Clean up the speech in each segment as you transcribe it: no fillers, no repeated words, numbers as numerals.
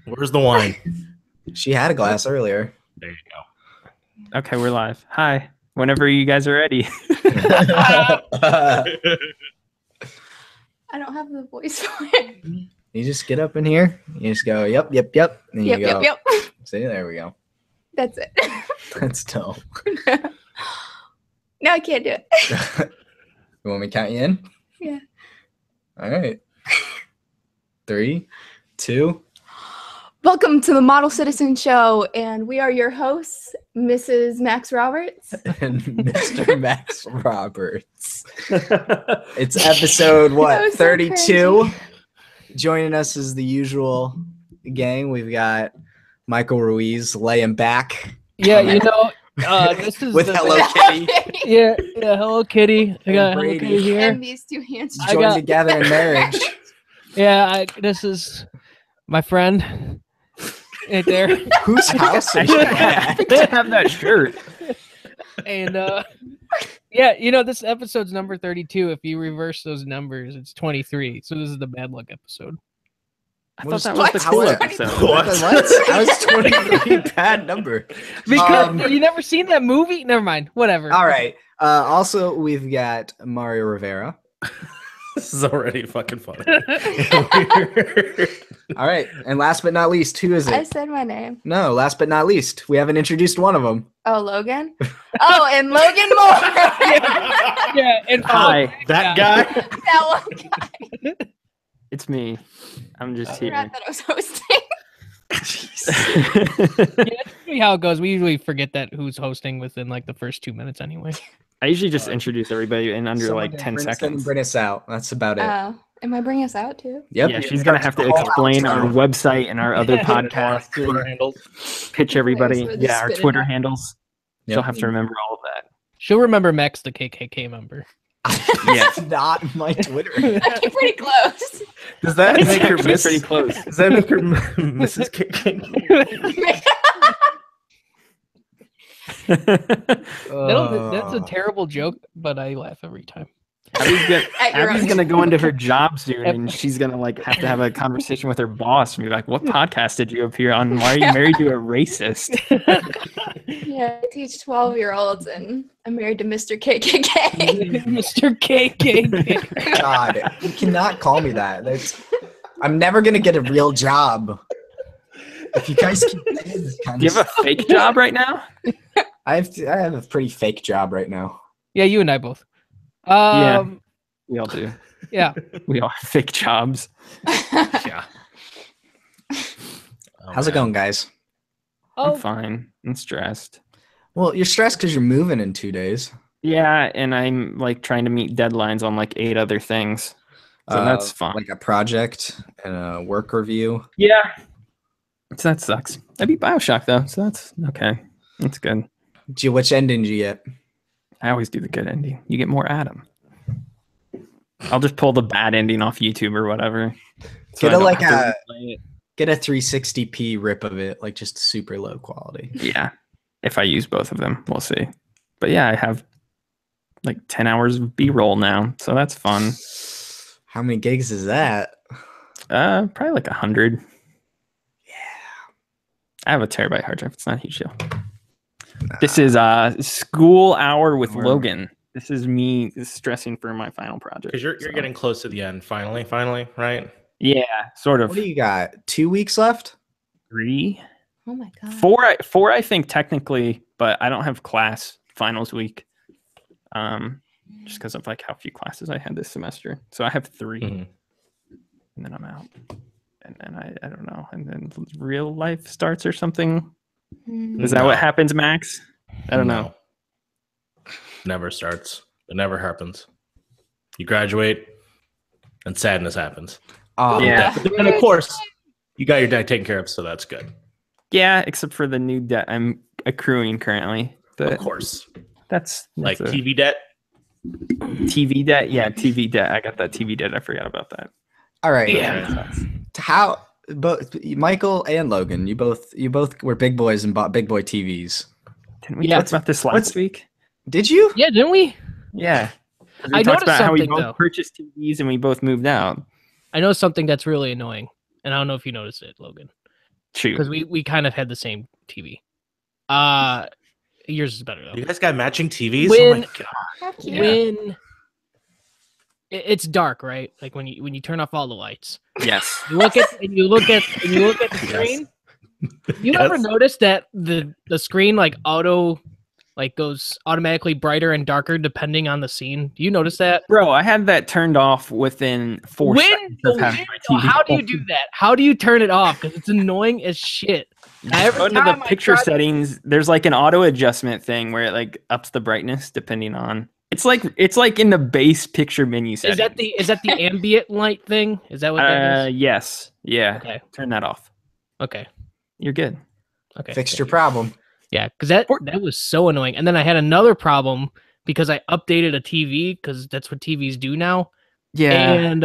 Where's the wine? She had a glass earlier. There you go. Okay, we're live. Hi. Whenever you guys are ready. I don't have the voice for it. You just get up in here. You just go, yep. And you go. Yep. See, there we go. That's it. That's dope. No, I can't do it. You want me to count you in? Yeah. All right. 3, 2. Welcome to the Model Citizen Show, and we are your hosts, Mrs. Max Roberts. And Mr. Max Roberts. It's episode, That was so 32? Joining us is the usual gang. We've got Michael Ruiz laying back. Yeah, you know, this is With the Hello thing. Kitty. Yeah, Hello Kitty. I got Hello Brady. Kitty here. And these two hands. I Joined got- together in marriage. Yeah, this is my friend. Right there. Whose house is I that? think I have that shirt. And yeah, you know, this episode's number 32. If you reverse those numbers, it's 23. So this is the bad luck episode. I What thought is- that was the how cool is- episode. What? I was 23. Bad number. Because you never seen that movie? Never mind. Whatever. All right. Also, we've got Mario Rivera. This is already fucking funny. All right. And last but not least, who is I it? said my name. No, last but not least, we haven't introduced one of them. Oh, Logan? Oh, and Logan Moore. Yeah, and Hi, That guy? That one guy. it's me. I'm just I here. forgot that I was hosting. Yeah, that's usually how it goes. We usually forget that who's hosting within like the first 2 minutes anyway. I usually just introduce everybody in under Someone like can 10 bring us in and seconds. Bring us out. That's about it. Am I bringing us out too? Yep. Yeah, she's gonna have to explain our website and our other podcasts. Twitter handles. Pitch everybody. Where's the Yeah, our spit it Twitter out? handles. Yep. She'll have to remember all of that. She'll remember Max, the KKK member. Yeah. That's not my Twitter. You're pretty close. Does that It's make her actually miss? pretty close. Does that make her Mrs. K? That's a terrible joke, but I laugh every time. Abby's gonna go into her job soon, and she's gonna like have to have a conversation with her boss and be like, "What podcast did you appear on? Why are you married to a racist?" Yeah, I teach 12-year-olds, and I'm married to Mr. KKK. Mr. KKK. God, you cannot call me that. I'm never gonna get a real job. If you guys keep saying this kind Do you of have a fake job right now? I have a pretty fake job right now. Yeah, you and I both. Yeah. We all do. Yeah. We all have fake jobs. Yeah. Oh, How's it man. going, guys? I'm Oh, fine. I'm stressed. Well, you're stressed because you're moving in 2 days. Yeah, and I'm like trying to meet deadlines on like 8 other things. So that's fun. Like a project and a work review. Yeah. So that sucks. I beat Bioshock though, so that's okay. That's good. Which ending did you get? I always do the good ending. You get more Adam. I'll just pull the bad ending off YouTube or whatever. Get I a, don't like, have to replay it. Get a 360p rip of it, like just super low quality. Yeah. If I use both of them, we'll see. But yeah, I have like 10 hours of B-roll now, so that's fun. How many gigs is that? Probably like 100. I have a terabyte hard drive. It's not a huge deal. This is school hour with Logan. This is me stressing for my final project. Because you're so. getting close to the end. Finally, right? Yeah, sort of. What do you got? 2 weeks left? 3, Oh my god. 4. I think technically, but I don't have class finals week. Just because of like how few classes I had this semester. So I have 3, Mhm. and then I'm out. And then I don't know. And then real life starts or something. Mm. Is that what happens, Max? I don't know. No. Never starts. It never happens. You graduate, and sadness happens. Oh, Yeah. But then, of course, you got your debt taken care of, so that's good. Yeah, except for the new debt I'm accruing currently. But Of course. that's Like a TV debt. TV debt. Yeah, TV debt. I got that TV debt. I forgot about that. All right. Yeah. How both Michael and Logan, you both were big boys and bought big boy TVs. Didn't we Yeah. talk about this last week? Did you? yeah, didn't we? Yeah. We I talked noticed about how we something, both though. purchased TVs and we both moved out. I know something that's really annoying, and I don't know if you noticed it, Logan, Shoot. because we kind of had the same TV. Yours is better though. You guys got matching TVs? When- Oh my god. How cute. When it's dark, right? Like when you turn off all the lights, Yes. you look at the screen. You Yes. ever notice that the screen like goes automatically brighter and darker depending on the scene? Do you notice that? Bro, I had that turned off within 4 seconds of having my TV. How do you do that? How do you turn it off? Because it's annoying as shit. Every Go into the time I picture try to- settings. There's like an auto adjustment thing where it like ups the brightness depending on. It's like in the base picture menu Is settings. that the ambient light thing? Is that what that is? Yes. Yeah. Okay. Turn that off. Okay. You're good. Okay. Fixed your problem. Yeah, because that was so annoying. And then I had another problem because I updated a TV because that's what TVs do now. Yeah. And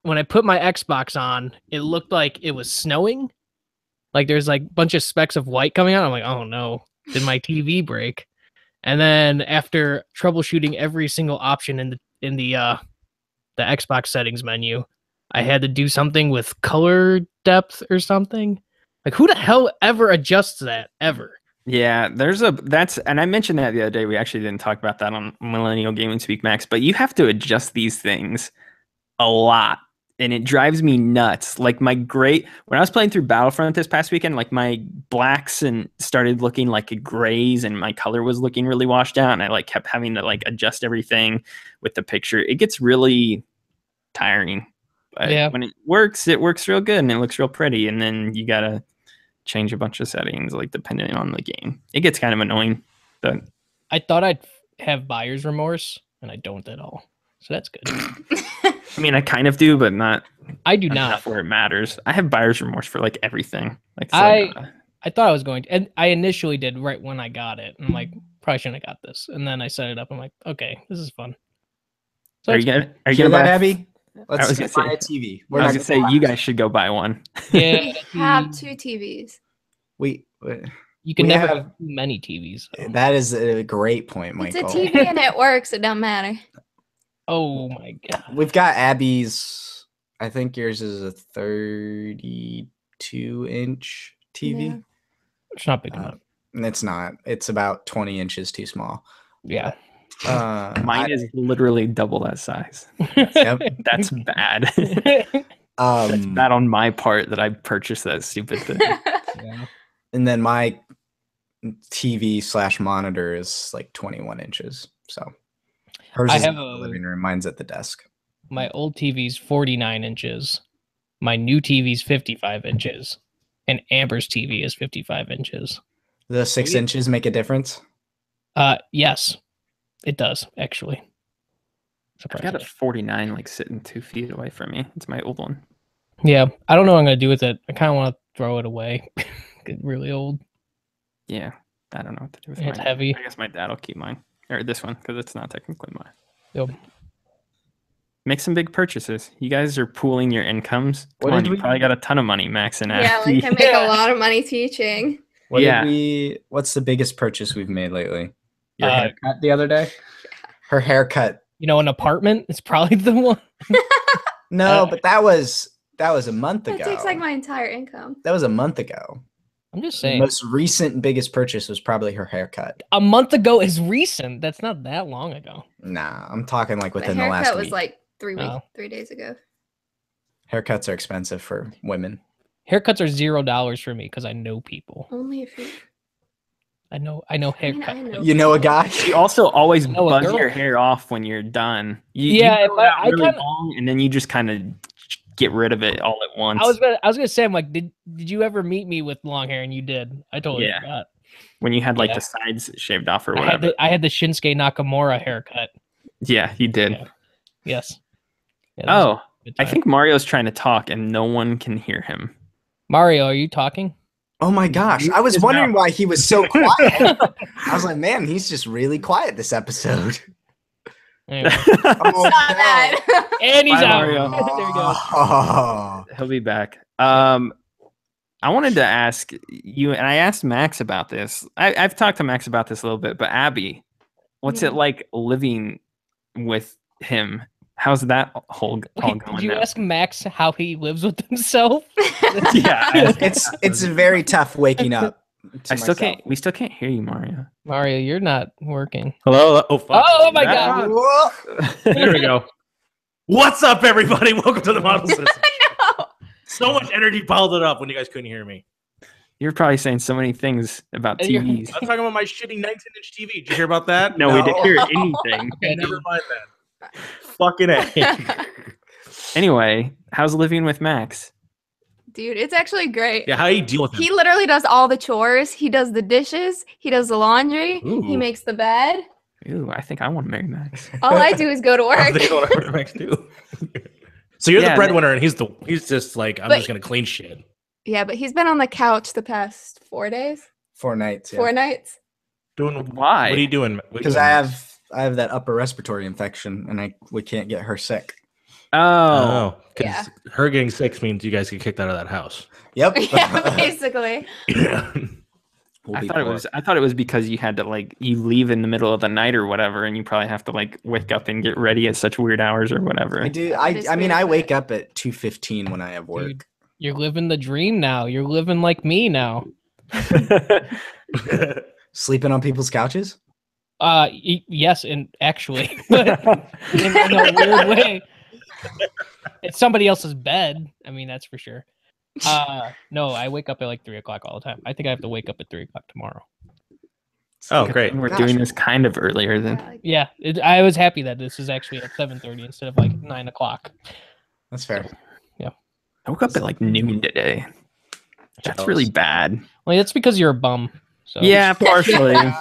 when I put my Xbox on, it looked like it was snowing. Like there's like a bunch of specks of white coming out. I'm like, oh no, did my TV break? And then after troubleshooting every single option in the Xbox settings menu, I had to do something with color depth or something. Like who the hell ever adjusts that ever? Yeah, and I mentioned that the other day. We actually didn't talk about that on Millennial Gaming Speak Max, but you have to adjust these things a lot. And it drives me nuts. Like when I was playing through Battlefront this past weekend, like my blacks and started looking like grays and my color was looking really washed out. And I like kept having to like adjust everything with the picture. It gets really tiring. But Yeah. when it works real good and it looks real pretty. And then you got to change a bunch of settings, like depending on the game. It gets kind of annoying, but I thought I'd have buyer's remorse, and I don't at all. So that's good. I mean, I kind of do, but not I do enough not. where it matters. I have buyer's remorse for like everything. Like I thought I was going to, and I initially did right when I got it. And I'm like, probably shouldn't have got this. And then I set it up. I'm like, okay, this is fun. So are it's you gonna Hear that, buy? Abby? I Let's was get gonna buy say- a TV. I was gonna say you guys should go buy one. Yeah, We have 2 TVs. We you can we never have- have too many TVs. though. that is a great point, It's a Michael. TV and it works. It don't matter. Oh my god. We've got Abby's. I think yours is a 32-inch TV. Yeah. It's not big Uh, enough. And it's not. It's about 20 inches too small. Yeah. Mine is literally double that size. Yep. That's bad. That's bad on my part that I purchased that stupid thing. Yeah. And then my TV/monitor is like 21 inches. So hers I is in have the a- living room. Mine's at the desk. My old TV's 49 inches. My new TV's 55 inches. And Amber's TV is 55 inches. The 6 Yeah. inches make a difference. Yes, it does actually. I've got a Surprisingly. 49 like sitting 2 feet away from me. It's my old one. Yeah, I don't know what I'm gonna do with it. I kind of want to throw it away. Get really old. Yeah, I don't know what to do with It's mine. heavy. I guess my dad will keep mine or this one because it's not technically mine. Yep. Make some big purchases. You guys are pooling your incomes. What Come on, did you we- probably got a ton of money, Max and Yeah, Abby. like I make a lot of money teaching. What Yeah. what's the biggest purchase we've made lately? Your Uh, haircut the other day? Her haircut. You know, an apartment is probably the one. No, but that was a month That ago. takes like my entire income. That was a month ago. I'm just The saying. most recent biggest purchase was probably her haircut. A month ago is recent. That's not that long ago. Nah, I'm talking like My within the haircut last was week. like 3 weeks, Oh. 3 days ago. Haircuts are expensive for women. Haircuts are $0 for me because I know people. Only if you. I know I mean, haircut. I know. You know a guy? You also always know a buzz girl. your hair off when you're done. Yeah, grow if it out I really kinda- long, and then you just kind of get rid of it all at once. I was gonna say, I'm like, did you ever meet me with long hair? And you did. I totally Yeah. forgot. when you had like Yeah. the sides shaved off or I had, whatever. I had the Shinsuke Nakamura haircut. Yeah, you did. Yeah. Yes. Yeah, that was Oh, a good I time. think Mario's trying to talk and no one can hear him. Mario, are you talking? Oh my gosh. I was His wondering mouth. why he was so quiet. I was like, man, he's just really quiet this episode. Anyway. Oh, Saw that. And he's Bye, out. Mario. There you go. Oh. He'll be back. I wanted to ask you, and I asked Max about this. I've talked to Max about this a little bit, but Abby, what's Yeah. it like living with him? How's that all Wait, going did you now? ask Max how he lives with himself? Yeah, It's very tough waking up. to I still myself. can't. We still can't hear you, Mario. Mario, you're not working. Hello? Oh, fuck. Oh my Ah, God. Whoa. There we go. What's up, everybody? Welcome to the Model Citizen. No. So much energy piled up when you guys couldn't hear me. You're probably saying so many things about And you're- TVs. I'm talking about my shitty 19-inch TV. Did you hear about that? No, we No. didn't hear anything. Okay, never mind that. Fucking A. Anyway, how's living with Max? Dude, it's actually great. Yeah, how do you deal with He him? literally does all the chores. He does the dishes. He does the laundry. Ooh. He makes the bed. Ooh, I think I want to marry Max. All I do is go to I'm work. thinking what I'm next to. So you're Yeah, the breadwinner, and he's just like, I'm But- just gonna clean shit. Yeah, but he's been on the couch the past 4 days, 4 nights. 4 nights. Doing Why? What are you doing? What are you Because doing, I Max? have that upper respiratory infection, and we can't get her sick. Oh, Oh, because Yeah. her getting sick means you guys get kicked out of that house. Yep. Yeah, basically. Yeah. We'll I be thought it poor. was. I thought it was because you had to like you leave in the middle of the night or whatever, and you probably have to like wake up and get ready at such weird hours or whatever. I do. That I is mean, weird, I but- wake up at 2:15 when I have work. Dude, you're living the dream now. You're living like me now. Sleeping on people's couches. Yes, and actually, but in a weird way. It's somebody else's bed. I mean, that's for sure. No, I wake up at like 3 o'clock all the time. I think I have to wake up at 3 o'clock tomorrow. Oh, Good great. thing We're Gosh. doing this kind of earlier Yeah, than. like- Yeah, I was happy that this is actually at 7:30 instead of like 9 o'clock. That's fair. I woke up at like noon today. That's really bad. Well, that's because you're a bum. So Yeah, partially. Uh,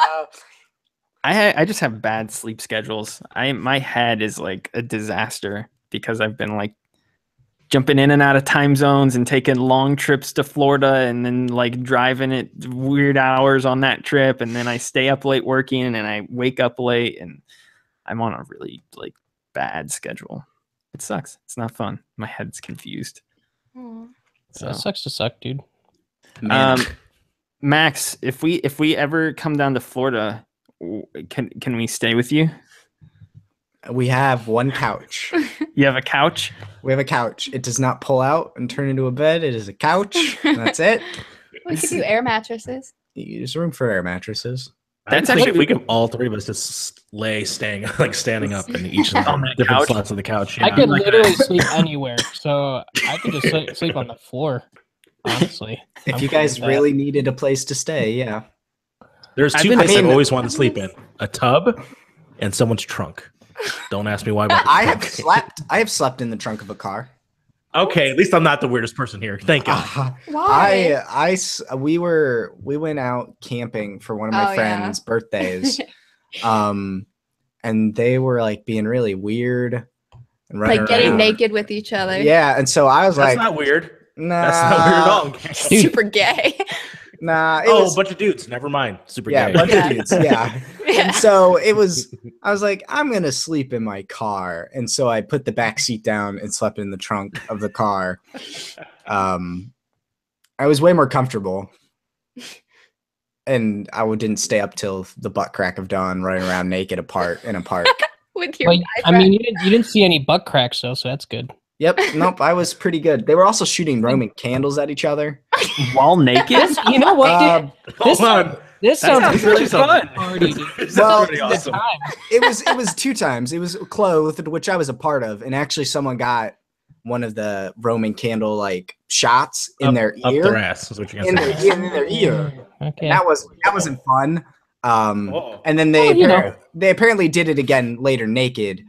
I just have bad sleep schedules. My head is like a disaster because I've been like jumping in and out of time zones and taking long trips to Florida and then like driving at weird hours on that trip, and then I stay up late working and I wake up late, and I'm on a really like bad schedule. It sucks. It's not fun. My head's confused. Aw. So it sucks to suck, dude. man, Max, if we ever come down to Florida, can we stay with you? we have one couch. You have a couch? We have a couch. It does not pull out and turn into a bed. It is a couch. And that's it. We could do air mattresses. There's room for air mattresses. That's That's actually if actually- we could all three of us just lay standing up in each of On the that different couch? slots of the couch. I yeah. could like literally sleep anywhere, so I could just sleep on the floor. Honestly, If I'm you cool guys with that. really needed a place to stay, yeah. There's I've two been- places I mean- I've always wanted to sleep in: a tub and someone's trunk. Don't ask me why. but- I have slept in the trunk of a car. Okay, at least I'm not the weirdest person here. Thank God. Why? We went out camping for one of my Oh, yeah. friends' birthdays. And they were like being really weird and running Like getting around. naked with each other. Yeah, and so I was That's like, not weird. nah, That's not weird at all. Dude. Super gay. Nah, it Oh, was, a bunch of dudes. Never mind. Super yeah, gay. bunch Yeah. of dudes, yeah. Yeah. And so I was like, I'm gonna sleep in my car, and so I put the back seat down and slept in the trunk of the car. I was way more comfortable, and didn't stay up till the butt crack of dawn running around naked apart in a park. With your But, I guy mean, you didn't see any butt cracks though, so that's good. Yep, nope, I was pretty good. They were also shooting Roman candles at each other. While naked? This, you know what? Um, This Hold on. This That sounds sounds really really fun. Party, dude. This Well, sounds pretty awesome. Time. it was 2 times. It was clothed, which I was a part of, and actually someone got one of the Roman candle like shots in their Up ear. their ass is what you're in gonna their, say. in their ear. Okay. That wasn't fun. Oh. And then Well, you know. they apparently did it again later naked.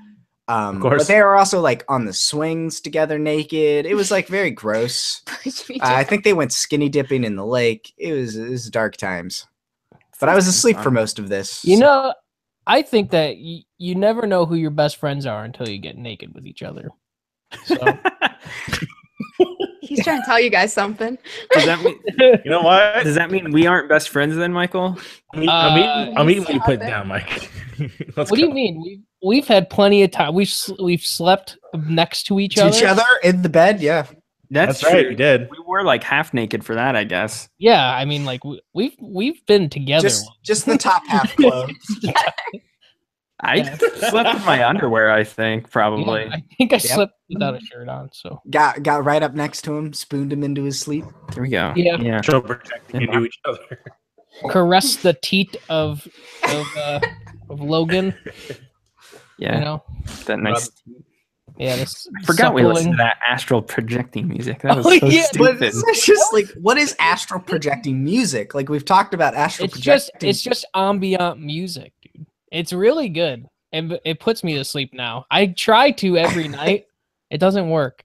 Of course. But they were also like on the swings together naked. It was like very gross. I think they went skinny dipping in the lake. It was dark times. But I was asleep for most of this. You know, I think that you never know who your best friends are until you get naked with each other. So He's trying to tell you guys something. Does that mean You know what? we aren't best friends then, Michael? I'm eating when you Stop put it it. down, Mike. Let's what do you go. mean? We've had plenty of time. We've slept next to each to other. each other in the bed, yeah. That's right. true. We did. We were like half naked for that, I guess. Yeah, I mean, like we've been together. Just the top half clothed. I slept in my underwear, I think, probably. Yeah, I think I slept without a shirt on. So Got right up next to him, spooned him into his sleep. Here we go. Yeah. Yeah. So protecting into each other. caress the teat of Logan. Yeah. You know. That nice. Yeah. This Forgot we listened suckling. to that astral projecting music. That was Oh, so yeah, But stupid. it's just like, what is astral projecting music? Like we've talked about astral projecting. It's just ambient music, dude. It's really good, and it puts me to sleep now. I try to every night. It doesn't work.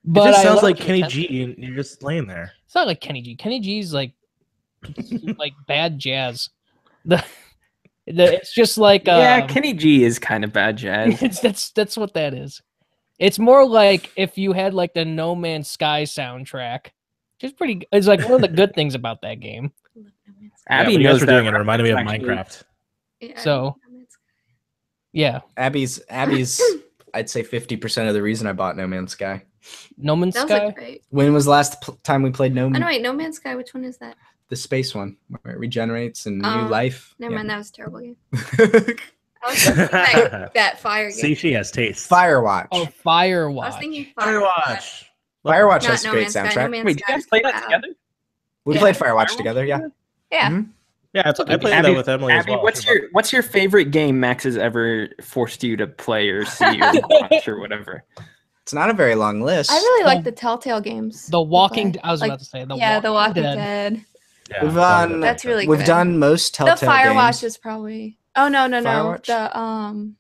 But But it just I sounds love like it. Kenny G, and you're just laying there. It's not like Kenny G. Kenny G's like bad jazz. It's just like Yeah, Kenny G is kind of bad jazz. that's what that is. It's more like if you had like the No Man's Sky soundtrack. Just pretty. It's like one of the good things about that game. Abby when you guys knows were that doing it. It reminded me of actually. Minecraft. So- Yeah, Abby's I'd say 50% of the reason I bought No Man's Sky. No Man's That was Sky. like great. When was the last time we played Oh no, wait, No Man's Sky. Which one is that? the space one where it regenerates and new Oh, life? Never Yeah. mind, that was a terrible game. I was thinking that fire game. See, she has taste. Firewatch. Oh, I was Firewatch. thinking Firewatch. Firewatch Not has a No great Man's Sky. No soundtrack. Man's Wait, did you Sky guys is play that wow. together? We Yeah. played Firewatch together, yeah. Yeah. Mhm. Yeah, I played Abby- that with Emily as Abby, well. what's your favorite game Max has ever forced you to play or see or watch or whatever? It's not a very long list. I really like Oh. the Telltale games. The Walking. play. I was Like, about to say The Walking Dead. Yeah, We've Walking done- Dead. That's really We've good. done most Telltale The Firewatch games. is probably. Oh no. Firewatch? The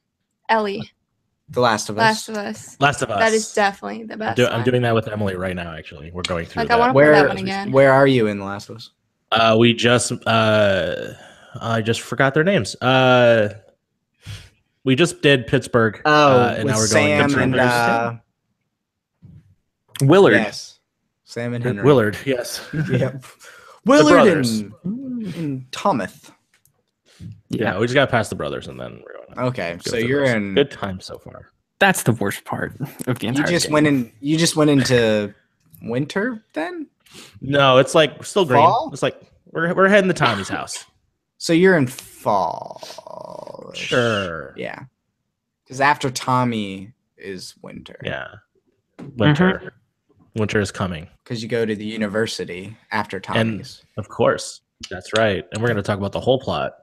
Ellie, The Last of Us. Last of Us. Last of Us. That is definitely the best. I'm one. doing that with Emily right now. Actually, we're going through Like, I that. wanna play Where that one again. where are you in The Last of Us? We just I just forgot their names. We just did Pittsburgh. and with now we're Sam going and to Willard. yes, Sam and Henry. Willard. Yes. Yep. Willard brothers. and Thomas. Yeah, we just got past the brothers, and then we're going. Okay, Go so through you're this. in. Good time so far. That's the worst part of the You entire just game. went in. You just went into winter then. No, it's like still green. Fall? It's like we're heading to Tommy's house. So you're in fall. Sure. Yeah. Because after Tommy is winter. Yeah. Winter. Winter is coming. Because you go to the university after Tommy's. Of course. That's right. And we're going to talk about the whole plot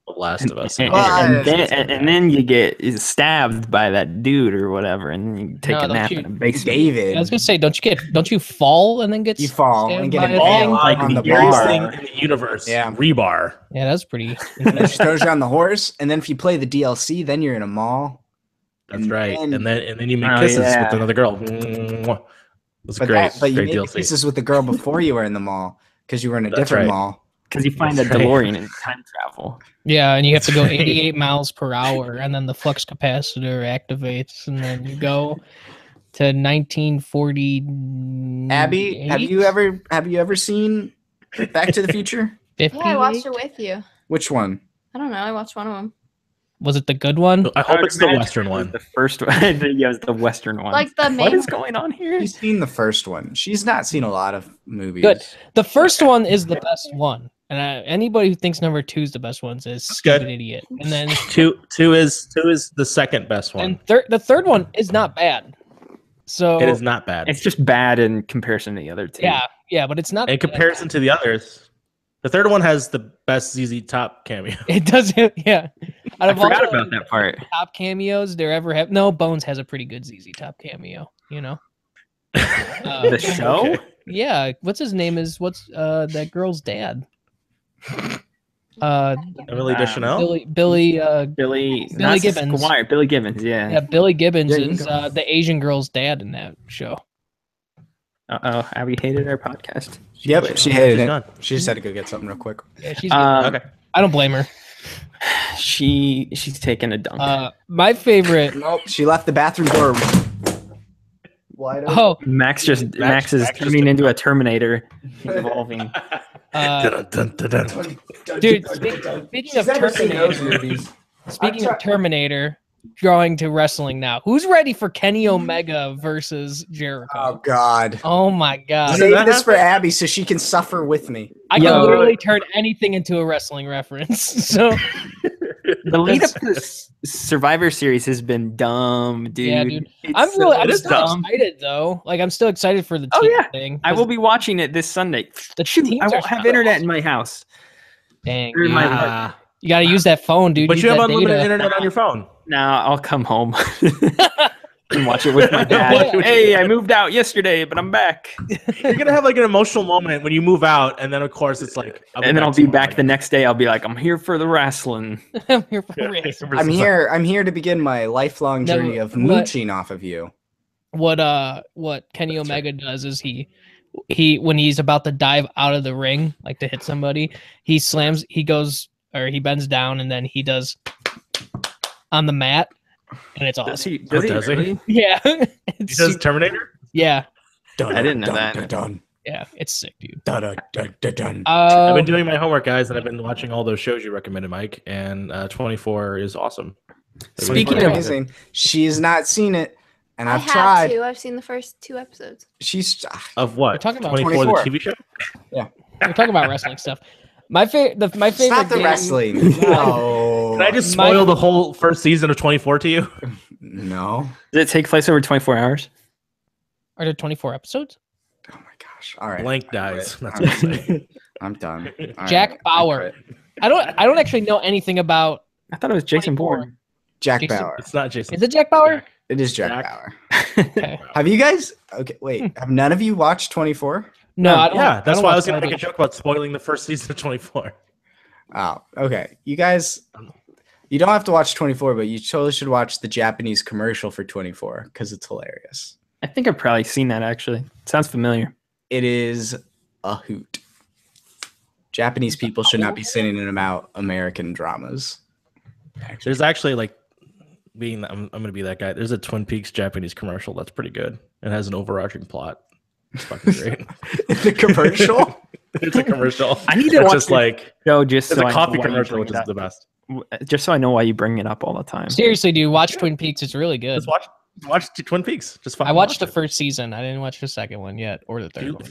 of Last of Us. And, Well, then you get stabbed by that dude or whatever, and then you take No, a don't nap you- in a basement. David. I was gonna say, don't you fall and then get You fall stabbed and get by a impaled thing? Like on the the weirdest bar. thing in the universe. Yeah. Rebar. Yeah, that's pretty. And she throws you on the horse, and then if you play the DLC, then you're in a mall. That's And right. then- And then you make Oh, kisses yeah. with another girl. Mwah. It's But great. but you Great made DLC. pieces with the girl before you were in the mall because you were in a That's different right. mall. Because you find a That's right. DeLorean in time travel. Yeah, and you have to go 88 miles per hour, and then the flux capacitor activates, and then you go to 1940. Abby, have you ever seen Back to the Future? Yeah, I watched it with you. Which one? I don't know. I watched one of them. Was it the good one? I hope would it's the imagine Western it was one. The first one. Yeah, it was the Western one. Like the What main. is going on here? She's seen the first one. She's not seen a lot of movies. Good. The first one is the best one, and anybody who thinks number 2 is the best one is a stupid good. idiot. And then Two is the second best one. and the third one is not bad. So It is not bad. It's just bad in comparison to the other two. yeah, but it's not In comparison to the others, the third one has the best ZZ Top cameo. It doesn't. Yeah, out I of all forgot the about that part. top cameos there ever have. No, Bones has a pretty good ZZ Top cameo. You know. The show? Okay. Yeah, what's his name? What's that girl's dad? Emily Deschanel. Billy Billy not Gibbons. Squire, Billy Gibbons, yeah. Yeah, Billy Gibbons Yeah, you is can the Asian girl's dad in that show. Uh-oh, Abby hated our podcast. Yep, she hated She's it. gone. She just had to go get something real quick. Yeah, she's. Okay. I don't blame her. She's taking a dunk. My favorite. Nope, she left the bathroom door wide open. Oh, Max is Max just turning took- into a Terminator, evolving. Dun, dun, dun, dun. dude. Speaking of Terminator, speaking of Terminator, drawing to wrestling now. Who's ready for Kenny Omega versus Jericho? Oh God. Oh my god! When did Save that this for Abby so she can suffer with me. I can Yo. literally turn anything into a wrestling reference. So The lead up to the Survivor Series has been dumb, dude. Yeah, dude. It's I'm so still dumb. excited though. Like I'm still excited for the Oh, team yeah. thing. I will be watching it this Sunday. The Shoot, teams I are won't have so internet awesome. in my house. Dang, Or in dude. my Ah, You got to use that phone, dude. but Use you have that unlimited data. internet on your phone. Nah, I'll come home and watch it with my dad. Yeah. Hey, I moved out yesterday, but I'm back. You're gonna have like an emotional moment when you move out, and then of course it's like, And then I'll be back the next day. I'll be like, I'm here for the wrestling. I'm here for wrestling. I'm here. I'm here to begin my lifelong No, journey of but- mooching off of you. What Kenny That's Omega does is he when he's about to dive out of the ring, like to hit somebody, he bends down and then he does on the mat, and it's awesome. Does he? Yeah, He it's does Terminator. yeah, I didn't know that. Dun, yeah, it's sick, dude. dun, dun, dun, dun, dun. I've been doing my homework, guys, and I've been watching all those shows you recommended, Mike. And 24 is awesome. Speaking It's of- amazing, she's not seen it, and I I've have tried. to. I've seen the first 2 episodes. She's Of what? We're talking about 24, the 24. TV show. we're talking about wrestling stuff. My favorite stop the game- wrestling. No, Can I just My- spoil the whole first season of 24 to you? no. Does it take place over 24 hours? Are there 24 episodes? Oh my gosh! All right, Blank I dies. quit. That's what I'm saying. I'm done. All Jack right, I Bauer. quit. I don't actually know anything about. I thought it was Jason 24. Bourne. Jack Jason- Bauer. It's not Jason. Is it Jack Bauer? It is Jack, Jack. Bauer. Okay. Have you guys? Okay, wait. Have none of you watched 24? No, I don't. Yeah, that's don't why I watch was going to make a television. joke about spoiling the first season of 24. Oh, okay. You guys, you don't have to watch 24, but you totally should watch the Japanese commercial for 24 because it's hilarious. I think I've probably seen that actually. Sounds familiar. It is a hoot. Japanese people should not be sending about American dramas. There's actually like I'm going to be that guy. There's a Twin Peaks Japanese commercial that's pretty good. It has an overarching plot. It's fucking great. The commercial? It's a commercial. I need to It's watch just this like show just it's so a I know coffee why you commercial, bring which it is up. the best. Just so I know why you bring it up all the time. Seriously, dude, watch Twin Peaks. It's really good. Just watch Twin Peaks. Just fucking I watched the watch it. first season. I didn't watch the second one yet, or the If third you, one.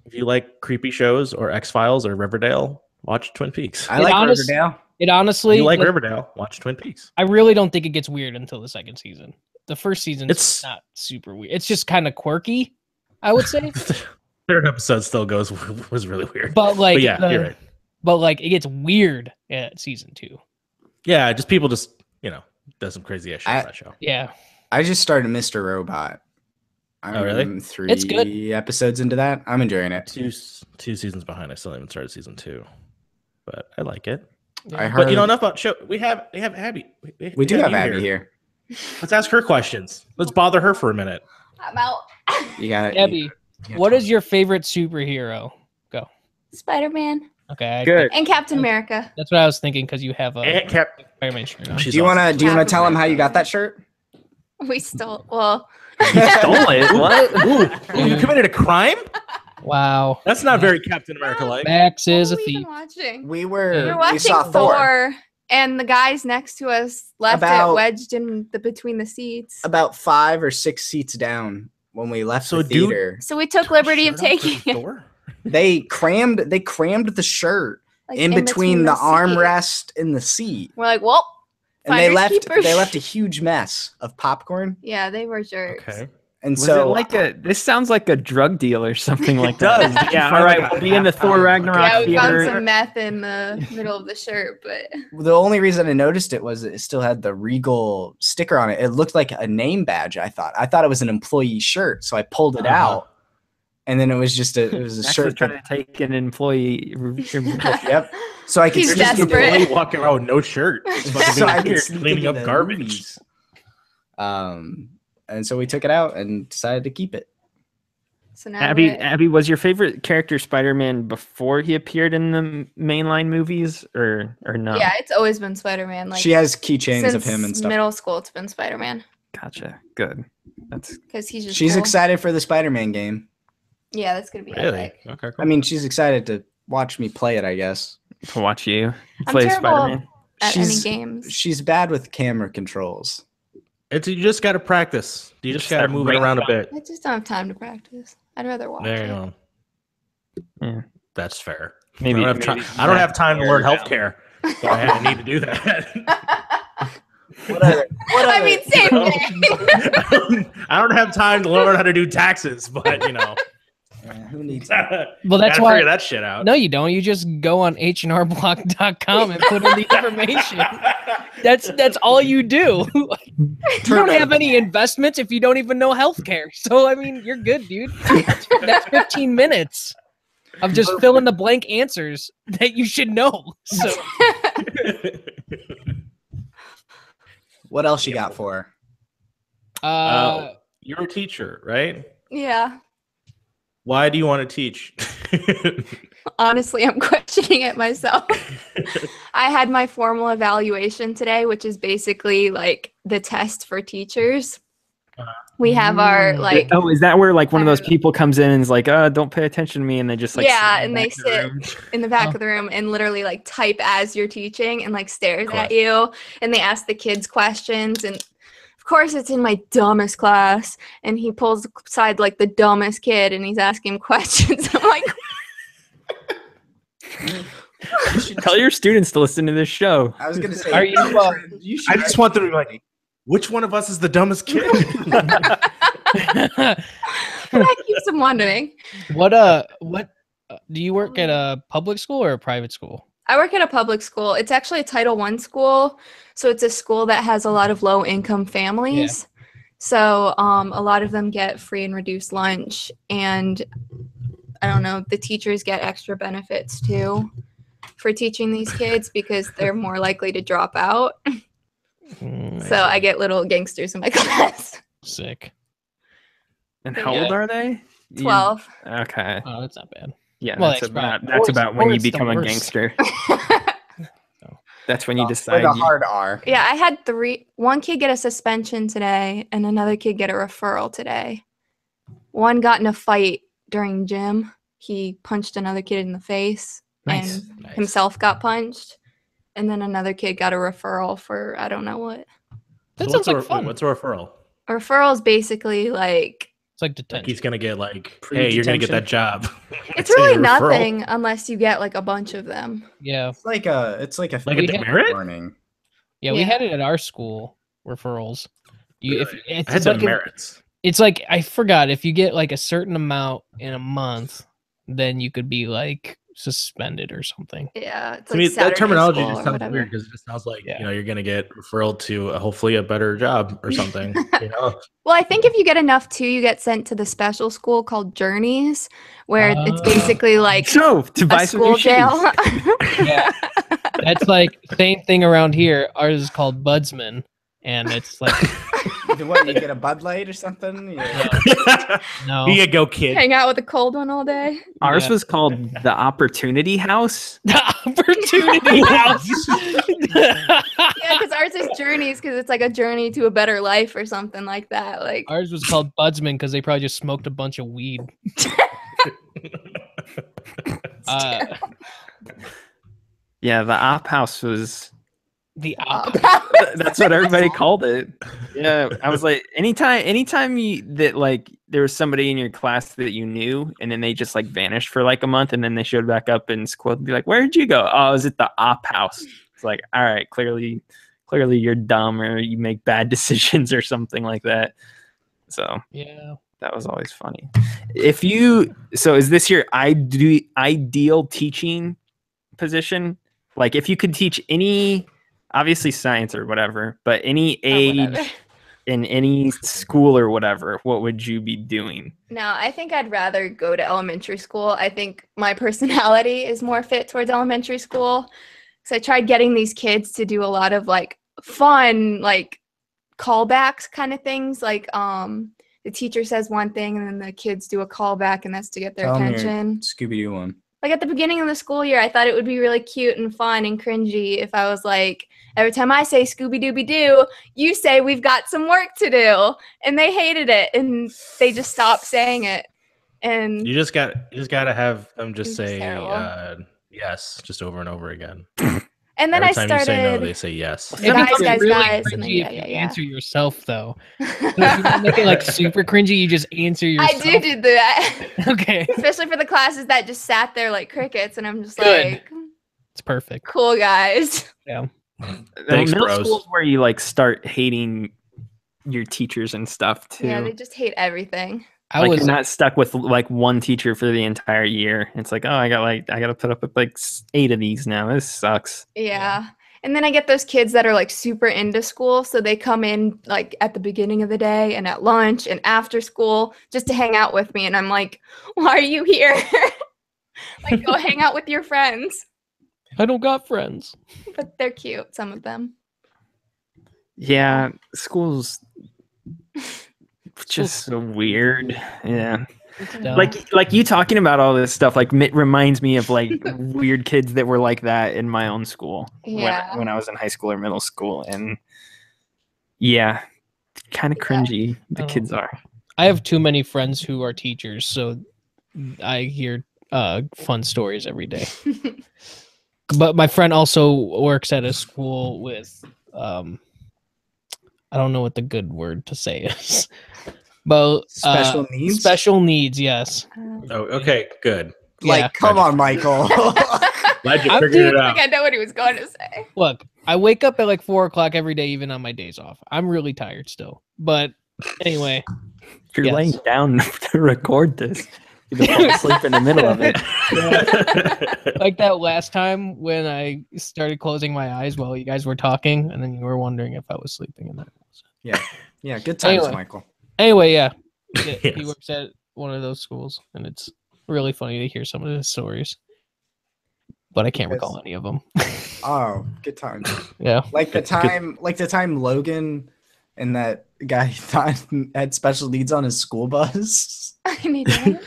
if you like creepy shows or X-Files or Riverdale, watch Twin Peaks. I It like honest- Riverdale. It If honestly, you like like, Riverdale, watch Twin Peaks. I really don't think it gets weird until the second season. The first season, It's- not super weird. It's just kind of quirky, I would say. Third episode still was really weird. But like, But yeah, you're right. But like, it gets weird at season 2. Yeah, just people just does some crazy ass shit I- on that show. Yeah, I just started Mr. Robot. I'm Oh, really? 3 It's good. episodes into that. I'm enjoying it. Two seasons behind. I still haven't started season 2, but I like it. I Yeah. heard. But enough about show. We have Abby. we do have you Abby here. Let's ask her questions. Let's bother her for a minute. I'm out. You got Abby, what is your favorite superhero? Spider-Man Okay, Good. and Captain America. That's what I was thinking because you have a Aunt Cap. Spider-Man shirt on. She's Do you awesome. wanna tell him how you got that shirt? We stole. Well, Stole it. What? Ooh, you committed a crime? Wow, That's not very Captain America like. Max is a what were we even thief. watching? We Yeah. were. We were We watching saw Thor, Thor and the guys next to us left About- it wedged in the between the seats. about 5 or 6 seats down when we left So the dude- theater. So we took liberty of Shirt on for taking it Thor? They crammed the shirt like, in between the seat. armrest and the seat, We're like, well, and they finders keepers. left a huge mess of popcorn. Yeah, they were jerks. Okay. And Was so it like this sounds like a drug deal or something like It that. does. Did you Yeah, find all like right. a We'll be in the half Thor pound? Ragnarok Yeah, we found theater. some meth in the middle of the shirt, but the only reason I noticed it was it still had the Regal sticker on it. It looked like a name badge. I thought it was an employee shirt, so I pulled it Uh-huh. out, and then it was just a Max was shirt. trying to take an employee. Yep. So I could He's still get desperate. the- Really walking around with no shirt. Just fucking so I being could weird, sneak cleaning into up the garbage. movies. And so we took it out and decided to keep it. so now Abby, was your favorite character Spider-Man before he appeared in the mainline movies, or no? yeah, it's always been Spider-Man. Like She has keychains since of him and stuff. middle school, it's been Spider-Man Gotcha. Good. That's because he's just. She's cool. excited for the Spider-Man game. Yeah, that's gonna be Really? epic. Okay. Cool. I mean, she's excited to watch me play it, I guess. to watch you I'm play terrible Spider-Man. At any She's- games. She's bad with camera controls. You just got to practice. You just Just got to that move it ring around a bit. I just don't have time to practice. I'd rather watch There you it. go. Yeah. That's fair. Maybe I don't have time to learn healthcare, so I need to do that. I mean, same thing. I don't have time to learn how to do taxes, but Who needs Well, that's gotta why. figure that shit out. No, you don't. You just go on hnrblock.com and put in the information. That's all you do. You don't have any investments if you don't even know healthcare. So I mean, you're good, dude. That's 15 minutes of just fill in the blank answers that you should know. So What else you got for her? You're a teacher, right? Yeah. Why do you want to teach? Honestly, I'm questioning it myself. I had my formal evaluation today, which is basically like the test for teachers. We have our like Oh, is that where like one of those people comes in and is like, don't pay attention to me, and they just like yeah, sit and they sit in the back of the room and literally like type as you're teaching and like stares at you, and they ask the kids questions, and of course it's in my dumbest class, and he pulls aside like the dumbest kid and he's asking him questions. I'm like, You should tell your students to listen to this show. I was gonna say, Are you, I just want them to be like, which one of us is the dumbest kid? that keeps them wondering. what do you work at a public school or a private school? I work at a public school. It's actually a Title I school. So it's a school that has a lot of low income families. So a lot of them get free and reduced lunch. And I don't know, the teachers get extra benefits too for teaching these kids because they're more likely to drop out. So I get little gangsters in my class. Sick. And how old are they? 12. Okay. Oh, that's not bad. Yeah, Well, that's that's about right. Or when you it's the become a worst. gangster. That's when you With decide. a hard R. Yeah, I had one kid get a suspension today and another kid get a referral today. One got in a fight during gym. He punched another kid in the face Nice. and himself got punched. And then another kid got a referral for I don't know what. That So sounds like fun. What's a referral? A referral is basically like It's like Like detention. he's gonna get like, hey, you're gonna get that job. it's It's a really referral. nothing unless you get like a bunch of them. Yeah. It's like a Like a demerit? warning. Yeah, we Yeah. had it at our school, referrals. You if Really? it's I had like demerits. it's like I forgot if you get like a certain amount in a month, then you could be like suspended or something. Yeah. It's To me, Saturday that terminology school just or sounds whatever. weird because it just sounds like Yeah. you're gonna get referral to hopefully a better job or something. Well, I think if you get enough too, you get sent to the special school called Journeys, where it's Oh. basically like So to buy a some new school shoes. jail. Yeah. That's like same thing around here. Ours is called Budsman, and it's like What, you get a Bud Light or something? no. Here you go, kid. Hang out with a cold one all day. Ours Yeah. was called the Opportunity House. The opportunity house. Yeah, because ours is Journeys because it's like a journey to a better life or something like that. Like Ours was called Budsman because they probably just smoked a bunch of weed. Uh, Yeah, the Op House was. the op. That's what everybody called it. Yeah, I was like, anytime that like there was somebody in your class that you knew, and then they just like vanished for like a month, and then they showed back up in school and be like, "Where did you go?" Oh, I was at the Op House. It's like, all right, clearly you're dumb or you make bad decisions or something like that. So Yeah. that was always funny. So is this your ideal teaching position? Like if you could teach any, obviously science or whatever, but any or age whatever. in any school or whatever, what would you be doing? No, I think I'd rather go to elementary school. I think my personality is more fit towards elementary school. So I tried getting these kids to do a lot of like fun, like callbacks kind of things. Like the teacher says one thing and then the kids do a callback and that's to get their Tell 'em your attention. Scooby-Doo one. Like at the beginning of the school year, I thought it would be really cute and fun and cringy if I was like, every time I say Scooby-Dooby-Doo, you say we've got some work to do. And they hated it and they just stopped saying it. And You just gotta have them just It's say terrible. yes, just over and over again. And then Every I time you say no, started. they say yes. It Guys, becomes guys, really guys, and then cringy yeah, if yeah, you yeah. answer yourself, though. If you make it like super cringy, you just answer I yourself. do that, Okay, especially for the classes that just sat there like crickets, and I'm just Good. like, it's perfect. cool guys. Thanks, middle bros. school is where you like start hating your teachers and stuff too. Yeah, they just hate everything. I Like was you're not stuck with like one teacher for the entire year. It's like, oh, I got to put up with like 8 of these now. This sucks. Yeah. And then I get those kids that are like super into school. So they come in like at the beginning of the day and at lunch and after school just to hang out with me. And I'm like, why are you here? Like, go hang out with your friends. I don't got friends. But they're cute, some of them. Yeah, school's just so weird. Yeah. Dumb. Like you talking about all this stuff like reminds me of like weird kids that were like that in my own school Yeah. when I was in high school or middle school, and yeah, kind of cringy the Oh. kids are. I have too many friends who are teachers, so I hear fun stories every day. But my friend also works at a school with I don't know what the good word to say is. But Special needs? Special needs, yes. Oh, okay, good. Like, Yeah. come on, Michael. Glad you I'm figured doing- it Like, out. I know what he was going to say. Look, I wake up at like 4:00 every day, even on my days off. I'm really tired still. But anyway, You're Yes. laying down to record this. You're gonna fall asleep in the middle of it. like that last time when I started closing my eyes while you guys were talking, and then you were wondering if I was sleeping. And that Yeah, good times, Anyway. Michael. Anyway, yeah. He Yes. works at one of those schools, and it's really funny to hear some of his stories. But I can't recall any of them. Oh, good times. Yeah. Like the It's good. time Logan and that guy thought had special needs on his school bus. I need it.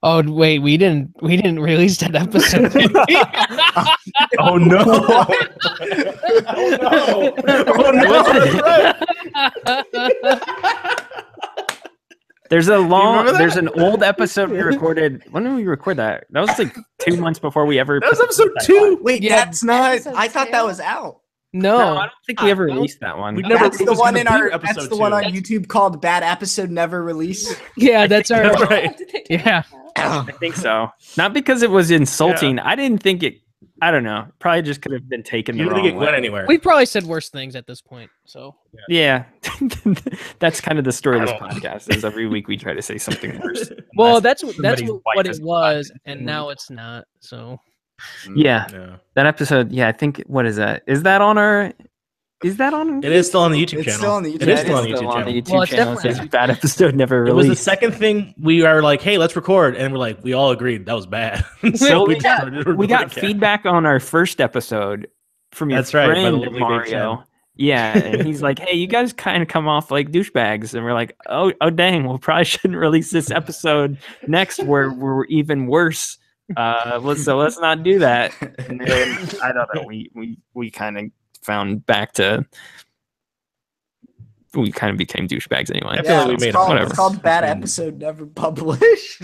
Oh wait, we didn't release that episode. Did we? Oh no! There's remember that? there's an old episode we recorded. When did we record that? That was like 2 months before we ever. That was put episode that 2. Wait, Yeah. that's not. Episode I thought that two? was out. No, No, I don't think we ever no. released that one. We never- That's it the was one gonna in be our. That's episode the one 2. on YouTube called "Bad Episode Never Release." yeah, that's our. That's right. Yeah. I think so. Not because it was insulting. I didn't think it. I don't know. Probably just could have been taken You the don't wrong think it went way. anywhere. We probably said worse things at this point. So Yeah, that's kind of the story of this I don't know. podcast. Is every week we try to say something worse. well, that's somebody's what wife it is was, alive. and now it's not. So Yeah, Yeah. that episode. Yeah, I think. What is that? Is that on our? Is that on? It is still on the YouTube It's channel. still on the YouTube It is channel. still on the Still YouTube on channel. the YouTube Well, it's channel. It definitely- says bad episode never It was the released. second thing we are like, hey, let's record, and we're like, we all agreed that was bad. So we just got started we got recording again. feedback on our first episode from your That's right, by the friend lovely Big Shem. Mario. Yeah, and he's like, "Hey, you guys kind of come off like douchebags," and we're like, "Oh, dang, we probably shouldn't release this episode next, where we're even worse. Let's not do that." And then, I don't know. We kind of found back to. We kind of became douchebags anyway. I feel like we it's made it. called, Whatever. it's called "Bad Episode Never Published."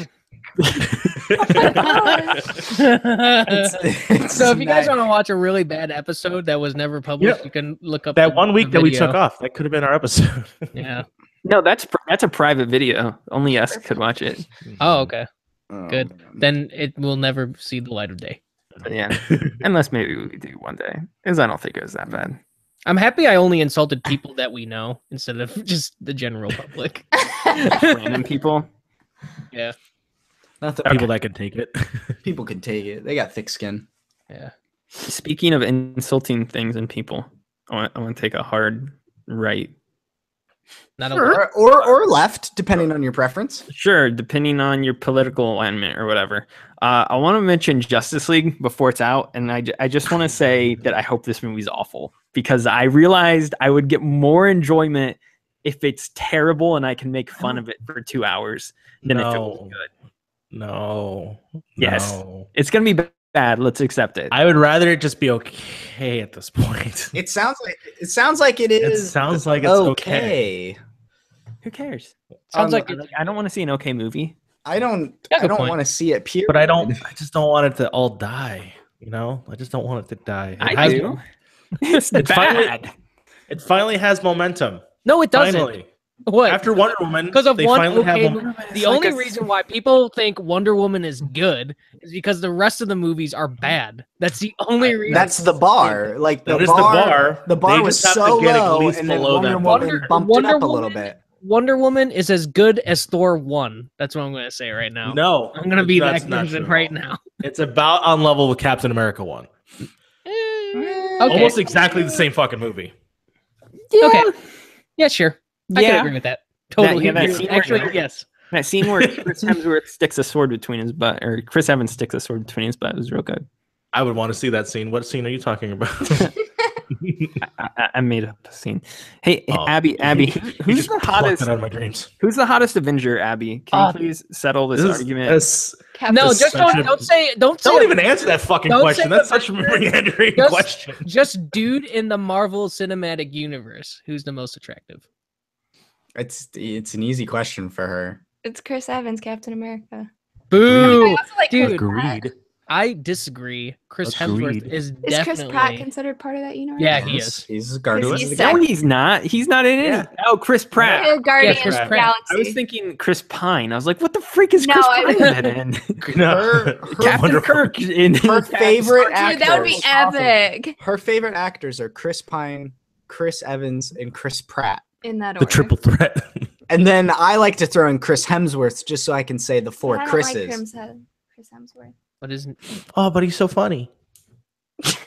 It's so if you guys not- want to watch a really bad episode that was never published, you can look up That the- 1 week the that we video. took off, that could have been our episode. Yeah. No, that's a private video. Only us could watch it. Oh, okay. Oh, Good. man. Then it will never see the light of day. But yeah, unless maybe we do one day, because I don't think it was that bad. I'm happy I only insulted people that we know instead of just the general public. Random people. Yeah. Not that People that can take it. people can take it. They got thick skin. Yeah. Speaking of insulting things and people, I want to take a hard right. Not a Or left, depending on your preference. Sure, depending on your political alignment or whatever. I want to mention Justice League before it's out, and I just want to say that I hope this movie's awful, because I realized I would get more enjoyment if it's terrible and I can make fun of it for 2 hours than if it was No. good. No. Yes. No. It's gonna be bad. Let's accept it. I would rather it just be okay at this point. It sounds like it is. sounds like it's okay. Who cares? Sounds like I don't want to see an okay movie. I don't. Yeah, I good don't point. want to see it. Period. But I just don't want it to all die. You know, I just don't want it to die. I do. It's It's finally- bad. It finally has momentum. No, it doesn't. Finally, What? after Wonder Woman, Because of they one. finally have Okay, momentum. the only reason why people think Wonder Woman is good is because the rest of the movies are bad. That's the only reason. That's the bar. Like That is the bar. The bar They was just have to so get at low, least and then below Wonder that Woman bar. bumped Wonder it up a little Woman- bit. Wonder Woman is as good as Thor 1. That's what I'm going to say right now. No, I'm going to be that's that not person true. right now. It's about on level with Captain America 1. Okay. Almost exactly the same fucking movie. Okay. Yeah, sure. I can Yeah. agree with that. Totally. yeah, that agree. scene where- Actually, yes. That scene where Chris Hemsworth sticks a sword between his butt, or Chris Evans sticks a sword between his butt, was real good. I would want to see that scene. What scene are you talking about? I made up the scene. Hey, Oh. Abby, You who's just the plucked hottest? it out of my dreams. Who's the hottest Avenger, Abby? Can you please settle this argument? No, This just is such a- don't say Don't even answer that fucking Don't question. say That's the such a Avengers. meandering Just- question. just dude in the Marvel Cinematic Universe. Who's the most attractive? It's an easy question for her. It's Chris Evans, Captain America. Boo! I also like Dude, Chris Pratt. Agreed. I disagree. Chris Agreed. Hemsworth is Is definitely. Chris Pratt considered part of that universe? Yeah, he is. He's a Guardian of he's the sexy. No, Galaxy. he's not. He's not in Yeah. any. Oh, Chris Pratt. Yeah, Guardians Chris of the Pratt. Galaxy. I was thinking Chris Pine. I was like, what the freak is No, Chris I Pine was- in? No. Captain Wonderful. Kirk in Her favorite Dude, that would be actors. epic. Her favorite actors are Chris Pine, Chris Evans, and Chris Pratt. In that The order. triple threat. And then I like to throw in Chris Hemsworth just so I can say the I four don't Chris's. like Chris Hemsworth. What is? Oh, but he's so funny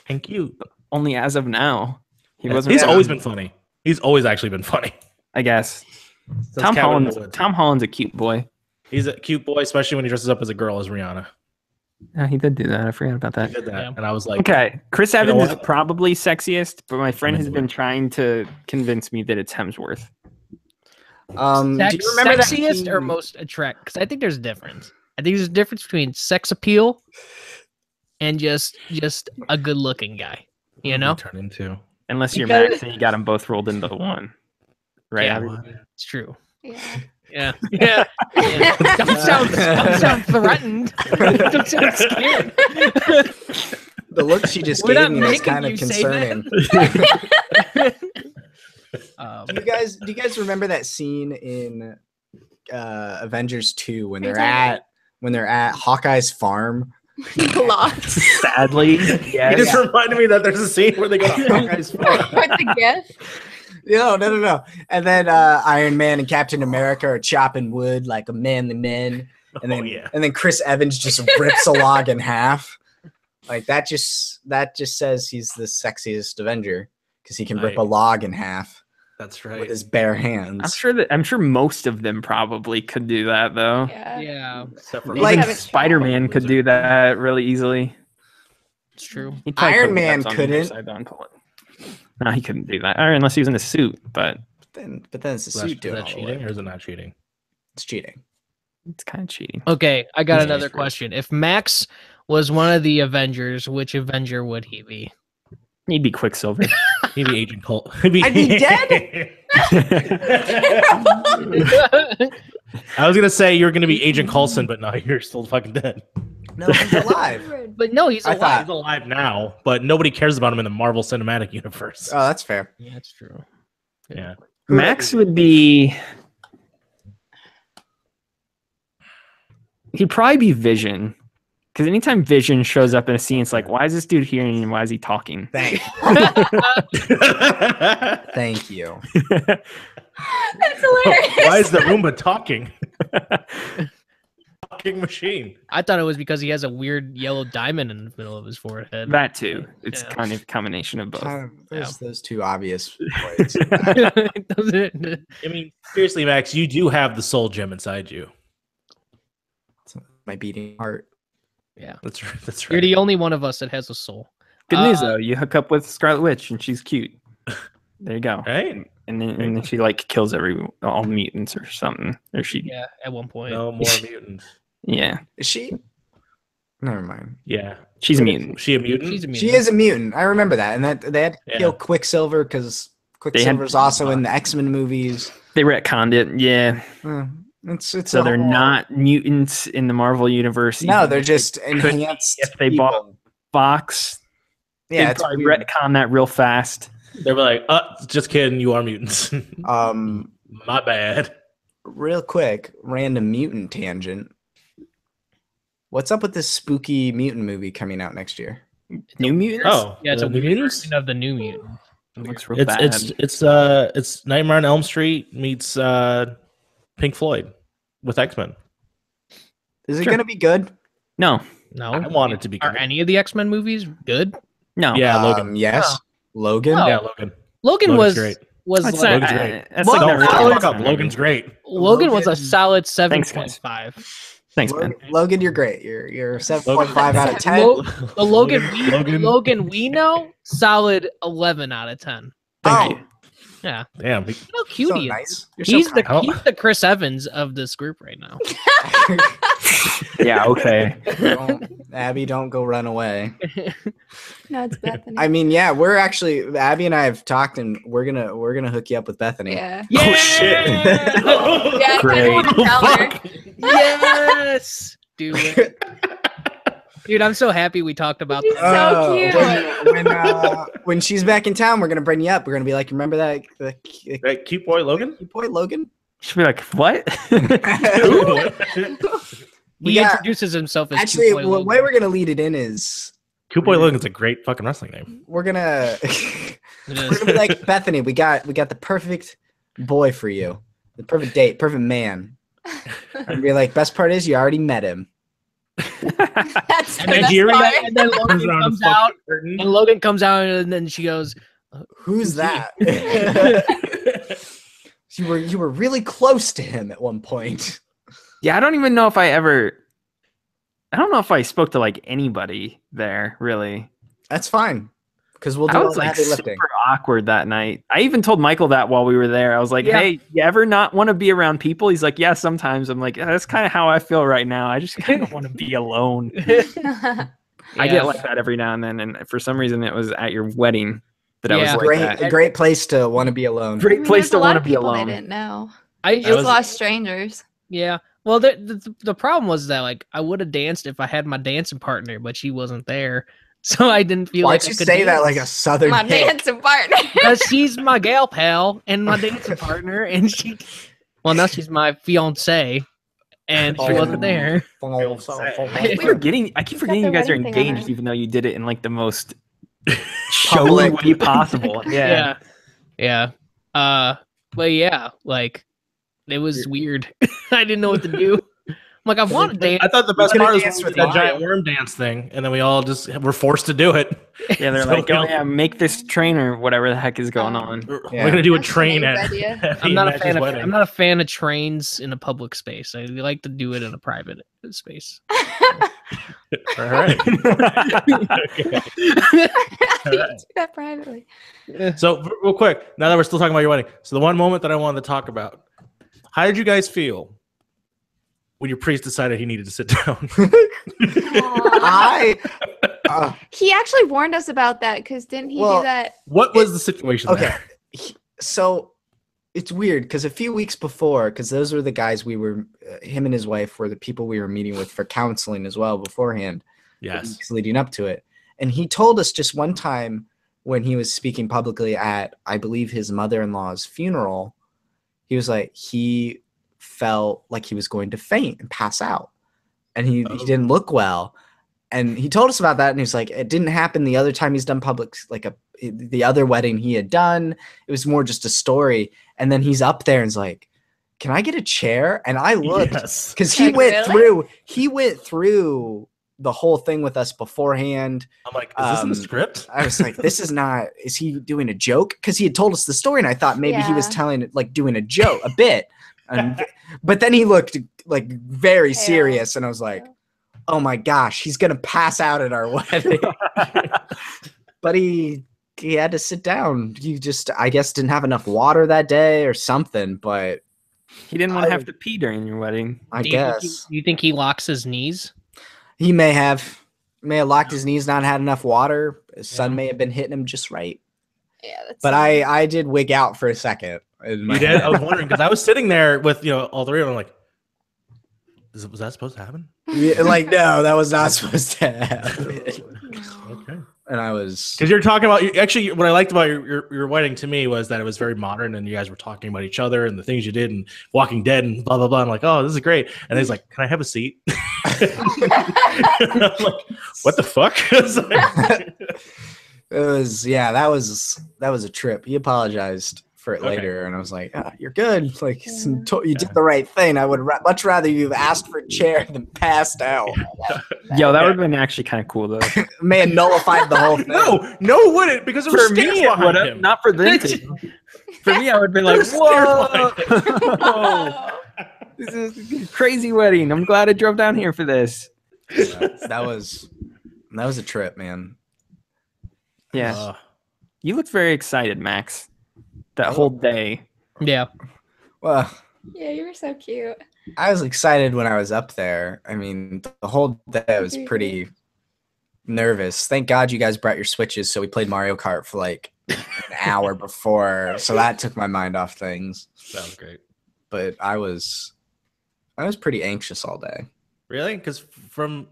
and cute. Only as of now. He Yeah, wasn't. He's always been funny. He's always actually been funny. I guess. Since Tom Cabin in the Holland's. Woods. Tom Holland's a cute boy. He's a cute boy, especially when he dresses up as a girl as Rihanna. Yeah, he did do that. I forgot about He that. did that, Yeah. and I was like, Okay, Chris know Evans is what? probably sexiest, but my friend has into been it. trying to convince me that it's Hemsworth. Do you remember that sexiest scene- or most attract? Because I think there's a difference. I think there's a difference between sex appeal and just a good looking guy. You know, turn into Unless you're Because- Max and you got them both rolled into one. Right? Yeah. Abby? it's true. Yeah. Yeah, yeah. Yeah. don't sound threatened. Don't sound scared. The look she just We're gave not me was making kind of you say concerning. Do you guys remember that scene in Avengers 2 when Are you they're at Hawkeye's farm? Lost. Sadly, It yes. just reminded me that there's a scene where they go to Hawkeye's farm. With the gift. No. And then Iron Man and Captain America are chopping wood like a manly man. And then, Oh, yeah. and then Chris Evans just rips a log in half. Like that just says he's the sexiest Avenger because he can rip a log in half That's with right. his bare hands. I'm sure most of them probably could do that though. Yeah. Yeah, Except for Like- Even Spider-Man could do that really easily. it's true. He'd probably Iron put Man webs on either couldn't. side and pull it. No, he couldn't do that. Or unless he was in a suit, but But then it's the Is that, suit is doing that all the cheating work. or is it not cheating? It's cheating. it's kind of cheating. Okay, I got He's another nice, right? question. If Max was one of the Avengers, which Avenger would he be? He'd be Quicksilver. He'd be Agent Colt. I'd be dead? I was gonna say you're gonna be Agent Coulson, but no, you're still fucking dead. No, he's alive. But no, he's I alive. thought- He's alive now, but nobody cares about him in the Marvel Cinematic Universe. Oh, that's fair. Yeah, that's true. Yeah. Max would be. He'd probably be Vision. Because anytime Vision shows up in a scene, it's like, why is this dude here and why is he talking? Thank you. That's hilarious. Why is the Roomba talking? Talking machine. I thought it was because he has a weird yellow diamond in the middle of his forehead. That too. It's Yeah. kind of a combination of both. There's those two obvious points. Doesn't- I mean, seriously, Max, you do have the soul gem inside you. My beating heart. yeah, That's right. That's you're right. the only one of us that has a soul. Good news Uh, though, you hook up with Scarlet Witch and she's cute. There you go. Right? And then she like kills all the mutants or something. Or she Yeah, at one point. No more mutants. yeah. Is she? Never mind. Yeah. She's a mutant. She a mutant? She's a mutant. She is a mutant. I remember that. And that they had to Yeah. kill Quicksilver because Quicksilver's also in the X-Men movies. They retconned it, yeah. It's So a they're whole- not mutants in the Marvel universe. No, even they're if just they could be enhanced. if they people. bought Fox. Yeah, They'd it's probably weird. retcon that real fast. They were like, just kidding, you are mutants. My bad. Real quick, random mutant tangent. What's up with this spooky mutant movie coming out next year? New Mutants? Oh, Yeah, it's a New weird Mutants? version of the New Mutant. It looks real bad. It's Nightmare on Elm Street meets Pink Floyd with X-Men. Is it Sure. going to be good? No. No, I want it to be Are good. any of the X-Men movies good? No. Yeah, Logan. Yes. Oh. Logan? Oh. Yeah, Logan. Logan Logan's was great. was That's like, Logan's great. That's Well, like Don't the shut the real fuck up. X-Men Logan's movie. great. Logan was a Logan- solid Thanks, guys. 7.5. Thanks, man. Logan, you're great. You're 7.5 out of 10. The Logan. Logan we know, solid 11 out of 10. Thank you. Yeah, Damn. look how cute So he is. nice. You're He's so the kind. he's the Chris Evans of this group right now. Yeah, okay. Abby, don't go run away. No, it's Bethany. I mean, yeah, we're actually Abby and I have talked, and we're gonna hook you up with Bethany. yeah. Oh, shit. Yeah, I Great. kind of want to tell her. Yes, dude. Dude, I'm so happy we talked about He's that. so cute. When she's back in town, we're gonna bring you up. We're gonna be like, remember that the Right, cute boy Logan? boy Logan? Should be like, what? We He got- introduces himself as Actually, Cute Boy the Logan. way we're gonna lead it in is Cute boy Logan's a great fucking wrestling name. we're gonna It we're is. gonna be like, Bethany, we got the perfect boy for you, the perfect date, perfect man. And be like, best part is you already met him. That's the And then best hearing part. that- And then Turns Logan around comes and out, fucking- and Logan comes out, and then she goes, Who's that? you were really close to him at one point. Yeah, I don't even know if I don't know if I spoke to like anybody there, really. That's fine. Because we'll do I all was the like heavy super lifting. awkward that night. I even told Michael that while we were there. I was like, Yeah. hey, you ever not want to be around people? He's like, yeah, sometimes. I'm like, that's kind of how I feel right now. I just kind of want to be alone. I Yeah. get like that every now and then. And for some reason, it was at your wedding that I was Yeah. like Great, that. a great place to want to be alone. Great I mean, place there's a to lot want to of be people alone. They didn't know. I Just was- lost strangers. Yeah. Well, the problem was that like I would have danced if I had my dancing partner, but she wasn't there, so I didn't feel Why'd like you I could say that dance. like a southern My hit? dancing partner. Because she's my gal pal and my dancing partner, and well, now she's my fiance, and she wasn't there. I keep forgetting you guys are wedding thing on engaged, her. even though you did it in like the most showy way possible. Yeah. Yeah. But yeah, like it was weird. I didn't know what to do. I'm like, I want to dance. I thought the best Gonna part was dance when we with did that Lyle. giant worm dance thing, and then we all just were forced to do it. Yeah, they're So like, we oh all- yeah, make this train or whatever the heck is going on. We're Yeah. gonna do a That's a train nice at. idea. I'm not a Match's fan of wedding. I'm not a fan of trains in a public space. I like to do it in a private space. All right. Okay. Do that privately. So real quick, now that we're still talking about your wedding, so the one moment that I wanted to talk about, how did you guys feel when your priest decided he needed to sit down? I He actually warned us about that because didn't he Well, do that? What was the situation? okay. there? So it's weird because a few weeks before, because those were the guys we were, him and his wife were the people we were meeting with for counseling as well beforehand. Yes. Weeks leading up to it. And he told us just one time when he was speaking publicly at, I believe, his mother-in-law's funeral, he was like, he felt like he was going to faint and pass out. And he didn't look well. And he told us about that. And he was like, it didn't happen the other time he's done public, like the other wedding he had done. It was more just a story. And then he's up there and is like, can I get a chair? And I looked, Yes. because he Like, went really? through the whole thing with us beforehand. I'm like, is this in the Um, script? I was like, this is not, is he doing a joke? Because he had told us the story and I thought maybe he was Yeah. telling it, like doing a joke, a bit. And, but then he looked like very Pale. serious and I was like, oh my gosh, he's going to pass out at our wedding. But he had to sit down. He just, I guess, didn't have enough water that day or something, but He didn't want to have to pee during your wedding. I Do you think guess. you think he locks his knees? He may have locked his knees, not had enough water. His son may have been hitting him just right. Yeah, that's But I did wig out for a second. in my You did? head. I was wondering because I was sitting there with all three of them. Like, was that supposed to happen? Yeah, like, no, that was not supposed to happen. and I was Because you're talking about actually, what I liked about your wedding to me was that it was very modern, and you guys were talking about each other and the things you did, and Walking Dead, and blah blah blah. I'm like, oh, this is great. And he's like, can I have a seat? I'm like, what the fuck? It's like- it was that was a trip. He apologized for it Okay. later, and I was like, you're good. Like you did the right thing. I would much rather you've asked for a chair than passed out. Yo, that would have been actually kind of cool though. May have nullified the whole thing. no, it wouldn't, because there was For stairs me, it behind would have, him. not for them. two. For me, I would have been like, There's stairs whoa, behind this is a crazy wedding. I'm glad I drove down here for this. Yeah, that was a trip, man. Yeah, Uh, you looked very excited, Max. That whole day. Yeah. Well, Yeah, you were so cute. I was excited when I was up there. I mean, the whole day I was pretty nervous. Thank God you guys brought your Switches, so we played Mario Kart for like an hour before. So that took my mind off things. that was great. But I was pretty anxious all day. Really? Because from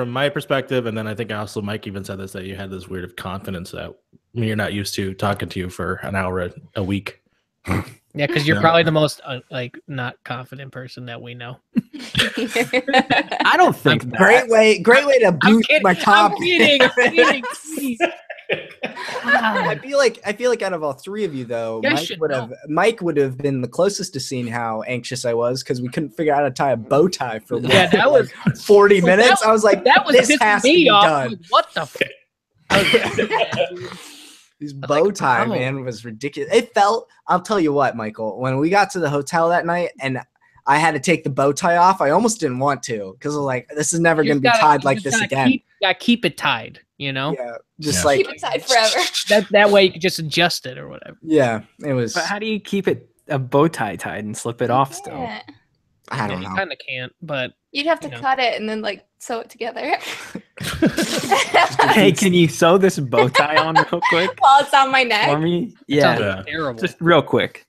my perspective, and then I think also Mike even said this, that you had this weird confidence that you're not used to talking to you for an hour a week. Yeah, because you're Yeah. probably the most like not confident person that we know. I don't think that. Great way to I'm boost kidding. my I'm confidence. kidding. I'm kidding. Please. I feel like out of all three of you though, You guys should know. Mike would have been the closest to seeing how anxious I was because we couldn't figure out how to tie a bow tie for Yeah, that was 40 Well, minutes. that- I was like, that was this pissing has to me be off. done. Like, what the? This like, bow tie, oh. man, was ridiculous. It felt, I'll tell you what, Michael, when we got to the hotel that night and I had to take the bow tie off, I almost didn't want to because I was like, this is never You going to be just tied you like just this gotta again. Keep it tied. You know, Yeah, just Yeah. like, Keep it tied forever. that way you can just adjust it or whatever. yeah, it was, But how do you keep it a bow tie tied and slip it off still? Yeah. I don't You know. kind of can't, but You'd have to You know. cut it and then like sew it together Hey, can you sew this bow tie on real quick while it's on my for neck. me? yeah, Yeah, terrible. just real quick.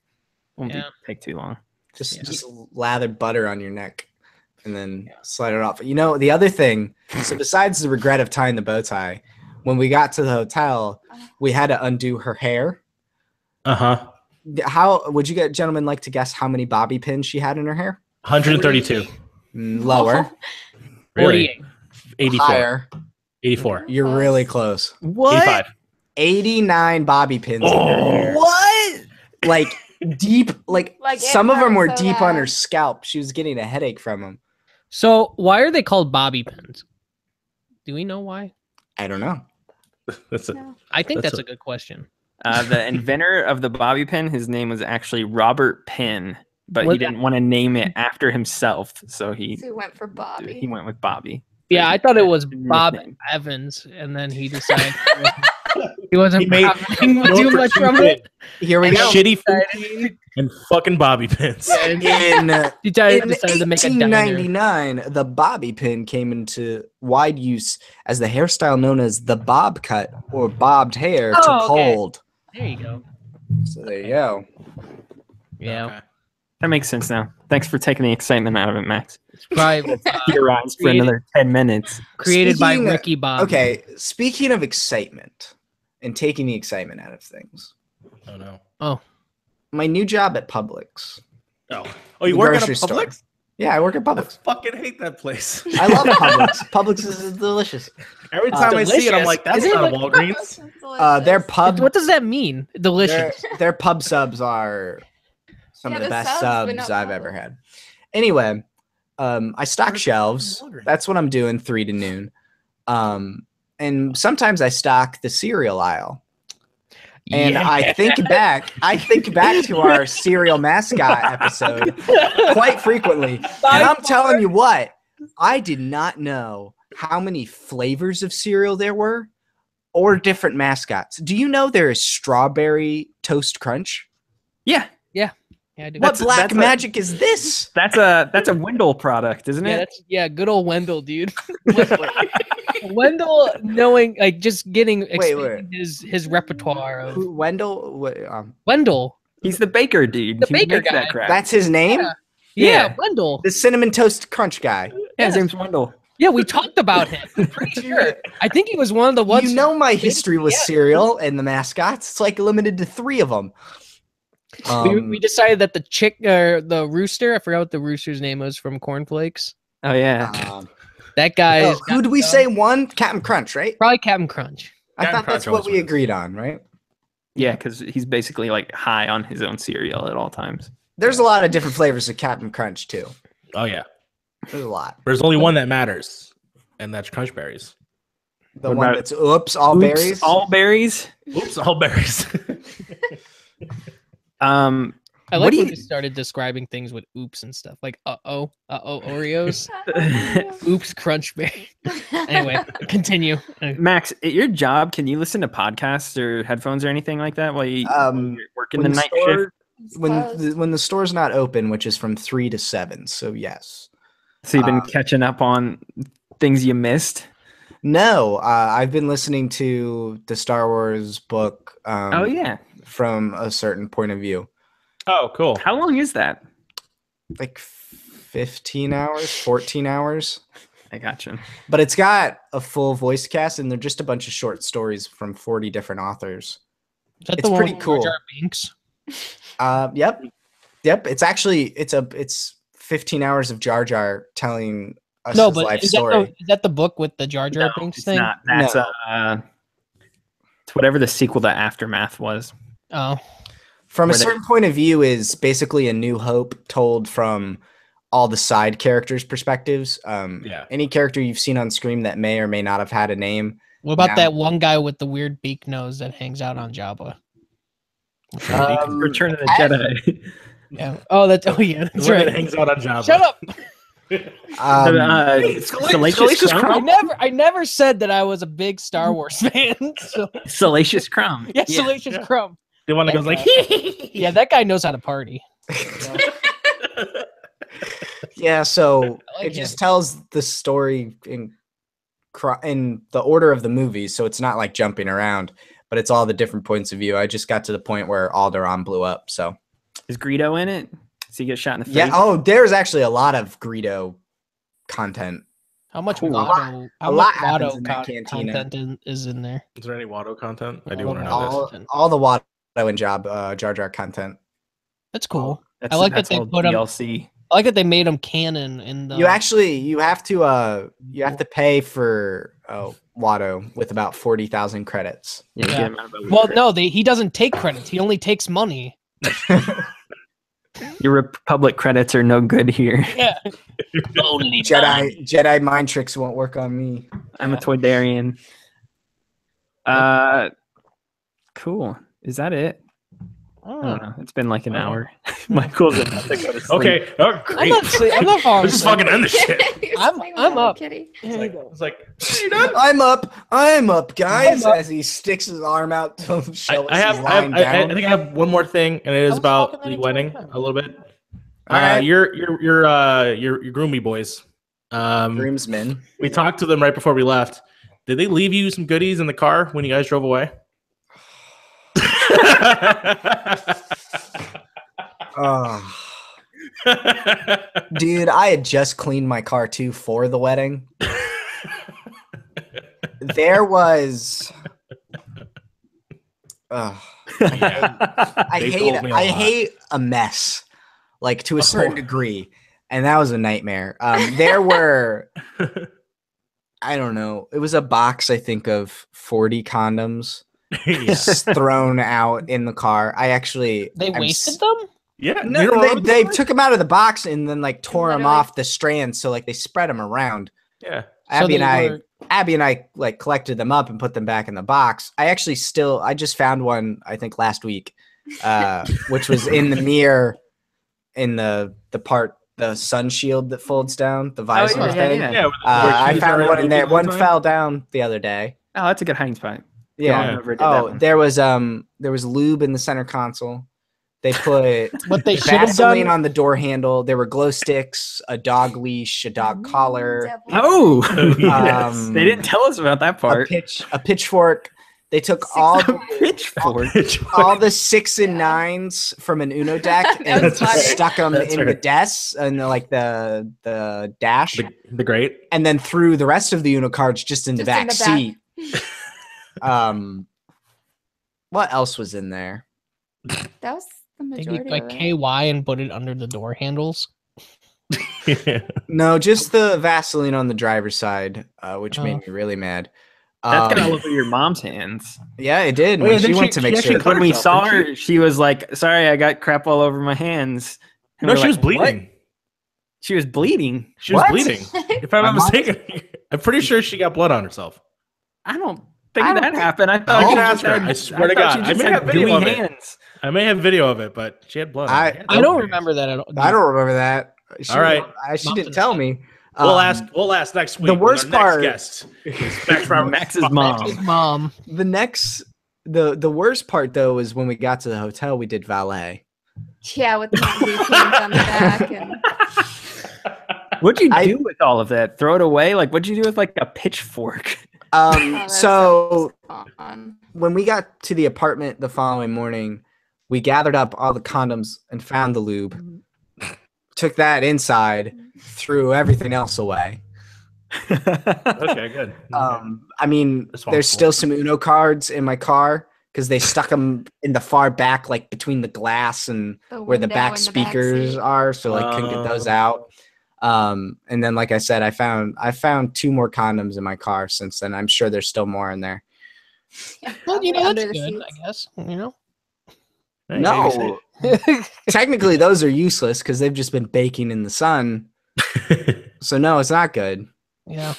Won't Yeah. take too long. Just Yeah. just lather butter on your neck and then slide it off. You know, the other thing, so besides the regret of tying the bow tie, when we got to the hotel, we had to undo her hair. Uh-huh. How would you gentlemen like to guess how many bobby pins she had in her hair? 132. Lower. Really? 48. 84. Higher. 84. You're really close. What? 85. 89 bobby pins in her hair. What? Like deep, like Like, it some of them were hurt so deep on her bad. scalp. She was getting a headache from them. So why are they called bobby pins? Do we know why? I don't know. That's it. No. I think That's that's a good question. The inventor of the bobby pin, his name was actually Robert Penn, but Was he didn't want to name it after himself, so he So we went for Bobby. he went with Bobby. Yeah, I thought it was His Bob nickname. Evans, and then he decided he wasn't He made profiting no too much from it. Here we And go. shitty food and fucking bobby pins. In He decided In to make a diner. 1899, the bobby pin came into wide use as the hairstyle known as the bob cut or bobbed hair took Oh, okay. hold. There you go. So there you go. Yeah, Okay. That makes sense now. Thanks for taking the excitement out of it, Max. probably Theorize for created- another 10 minutes. created by Speaking of- Ricky Bobby. Okay, speaking of excitement and taking the excitement out of things, Oh no. my new job at Publix. Oh. Oh, you The work at a grocery store. Publix? Yeah, I work at I Publix. fucking hate that place. I love Publix. Publix is delicious. Every time I see it, I'm delicious. like, that's Isn't it not a like- Walgreens. Their pub, What does that mean? their, Delicious. their pub subs are some Yeah, of the the best subs, but subs not I've ever Publix. had. Anyway, I stock Where's shelves. Walgreens? That's what I'm doing 3 to noon. And sometimes I stock the cereal aisle. And I think back to our cereal mascot episode quite frequently. And I'm telling you what, I did not know how many flavors of cereal there were or different mascots. Do you know there is strawberry toast crunch? Yeah, Yeah, I do. What black that's a- magic is this? that's a Wendell product, isn't Yeah, it? that's good old Wendell, dude. Wendell knowing like just getting expanding his repertoire of Who, Wendell? Wendell. He's the baker dude. The He baker makes that guy. crap. That's his name? Yeah. Yeah. Yeah, Wendell. The cinnamon toast crunch guy. yeah, his name's Wendell. Yeah, we talked about him. I'm pretty sure. I think he was one of the ones. You know my history with Yeah. cereal and the mascots. It's like limited to 3 of them. We decided that the chick or the rooster, I forgot what the rooster's name was from Cornflakes. Oh yeah. That guy is who did we say won? Captain Crunch, right? probably Captain Crunch. I Captain thought that's Crunch what we always agreed on, right? Yeah, because he's basically like high on his own cereal at all times. There's a lot of different flavors of Captain Crunch too. Oh yeah. There's a lot. There's only one that matters, and that's Crunch Berries. The What one about- that's all berries. All berries. Oops, all berries. I What like do when you- we started describing things with oops and stuff, like Oreos, oops Crunch Berry. Anyway, continue. Max, at your job, can you listen to podcasts or headphones or anything like that while you're working the when night store- shift? when the store's not open, which is from 3 to 7. So yes. So you've been catching up on things you missed? No, I've been listening to the Star Wars book. Oh yeah. From a certain point of view, Oh, cool. How long is that? like 15 hours, 14 hours. I gotcha. But it's got a full voice cast, and they're just a bunch of short stories from 40 different authors. Is that It's the pretty one with cool. Jar Jar Binks? Yep. It's actually it's 15 hours of Jar Jar telling us No, his but life is story. that the book with the Jar Jar No, Binks it's thing? not. That's No. it's whatever the sequel to Aftermath was. Oh, From a where they- certain point of view is basically A New Hope told from all the side characters' perspectives. Yeah. Any character you've seen on screen that may or may not have had a name. what about Now- that one guy with the weird beak nose that hangs out on Jabba? Return of the I- Jedi. Yeah. Oh, that's The that's one that right. hangs out on Jabba. Shut up! Salacious Crumb. I never said that I was a big Star Wars fan. So, Salacious Crumb. yeah, Salacious Yeah. Crumb. The one that goes like, Yeah, that guy knows how to party. Yeah, so I like it just tells the story in the order of the movies, so it's not like jumping around, but it's all the different points of view. I just got to the point where Alderaan blew up, so Is Greedo in it? Does he get shot in the face? yeah. Oh, there's actually a lot of Greedo content. How much Cool. Watto? How A much lot happens Watto in that cantina. content is in there? is there any Watto content? I do Oh, want to know this. All the Watto and Jar Jar content. That's cool. That's, I like that that's they all put 'em- DLC. I like that they made him canon in the. You have to pay for Watto with about 40,000 credits. Yeah, Yeah. get him out of the Well, way. no, he doesn't take credits. He only takes money. Your Republic credits are no good here. Yeah. Only Jedi mind tricks won't work on me. I'm a Toydarian. Cool. Is that it? I don't know. It's been like an hour. Michael's about to go to sleep. Okay. Oh, I'm great. not. I'm not falling Let's just asleep. fucking end this shit. I'm up. Kitty. It's like I'm up, guys. I'm up. As he sticks his arm out to show I us have, he's I, have lying I, down. I think I have one more thing, and it is was about talking the that wedding entire time. a little bit. All right. Your groomy boys. Groomsmen. We talked to them right before we left. Did they leave you some goodies in the car when you guys drove away? Oh, dude, I had just cleaned my car too for the wedding. There was. I They told me a lot. hate a mess, like to a certain Oh. degree, and that was a nightmare. There were, I don't know, it was a box I think of 40 condoms Yeah. just thrown out in the car. They I'm wasted s- them. Yeah. No, you don't they remember they that? took them out of the box and then like tore them Literally. off the strands, so like they spread them around. Yeah. Abby they and I like collected them up and put them back in the box. I just found one I think last week, which was in the mirror in the part the sun shield that folds down the visor yeah, thing. Yeah. where I keys found are one in there. moving all One the time. fell down the other day. Oh, that's a good hiding spot. Yeah. I never did that Oh, one. there was lube in the center console. They put What they should have Vaseline done. on the door handle. There were glow sticks, a dog leash, a dog collar, Oh, Yes. Um, they didn't tell us about that a part. pitchfork. They took all Pitchfork. all the 6 and 9s from an Uno deck and was funny. stuck them That's in the right. desks and like the dash, The great. and then threw the rest of the Uno cards just in the Just in back the back. seat. What else was in there? That was the They majority get like of it. KY and put it under the door handles. No, just the Vaseline on the driver's side, which Oh. made me really mad. That's gonna Um, look at your mom's hands. yeah, it did. Oh, When yeah, she then went she- to make she sure. actually When we herself, saw didn't her, she was like, "Sorry, I got crap all over my hands." And No, we're she was like, "What?" bleeding. She was bleeding. She was What? bleeding. If I'm My not mom- mistaken, I'm pretty sure she got blood on herself. I don't think I don't that think- happened. I I thought can she ask just her. had, I swear to thought God, she I just may had have video gooey of it. hands. I may have video of it, but she had blood. on her. I don't remember that at all. I don't remember that. She, All right. She Mom's didn't in tell the me. We'll Um, ask next week. the with worst our part- next guest is Max's mom. His mom. The next, the worst part though is when we got to the hotel, we did valet. Yeah, with the routines on the back. And What'd you I- do with all of that? Throw it away? Like, what'd you do with like a pitchfork? oh, that So sounds fun. when we got to the apartment the following morning, we gathered up all the condoms and found the lube. Took that inside, threw everything else away. Okay, good. I mean, That's there's awful. still some Uno cards in my car because they stuck them in the far back, like between the glass and where the window back and the speakers seat. are, so I couldn't get those Oh. out. And then, like I said, I found 2 more condoms in my car since then. I'm sure there's still more in there. Yeah, Well, you know, probably that's under the good, seats. I guess. You know? Hey, No, technically those are useless because they've just been baking in the sun. So no, it's not good. Yeah.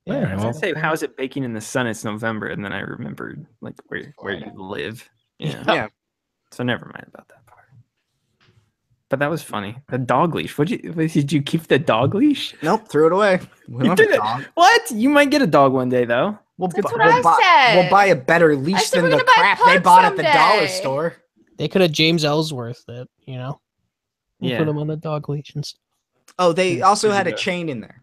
All I right, was well, gonna say, how is it baking in the sun? It's November, and then I remembered like where you live. Yeah. Yeah. So never mind about that part. But that was funny. The dog leash. Did you keep the dog leash? Nope, threw it away. We You don't have a did it. dog. What? You might get a dog one day, though. We'll, That's bu- what I buy, said. we'll buy a better leash said than we're the gonna buy a crap they pug bought at the dollar someday. store. They could have James Ellsworth that, you know, and Yeah. put him on the dog leash and stuff. Oh, they also There you had a go. chain in there,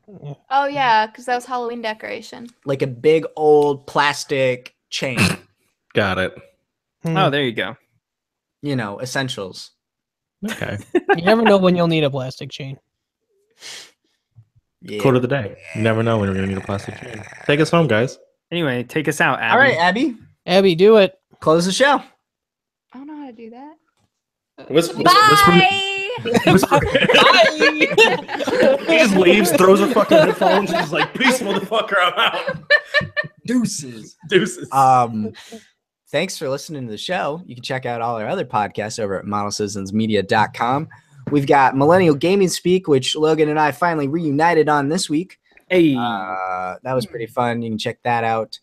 Oh yeah, because that was Halloween decoration. like a big old plastic chain. got it. Oh, there you go. You know, essentials. Okay. You never know when you'll need a plastic chain. Yeah. Quote of the day. You never know when we're gonna need a plastic chain. Take us home, guys. Anyway, take us out, Abby. All right, Abby, Abby, do it. close the show. I don't know how to do that. Whisper. Bye. He just leaves, throws her fucking headphones, and is like, "Peace, motherfucker, I'm out." Deuces. Deuces. Thanks for listening to the show. You can check out all our other podcasts over at modelcitizensmedia.com. We've got Millennial Gaming Speak, which Logan and I finally reunited on this week. Hey. That was pretty fun. You can check that out.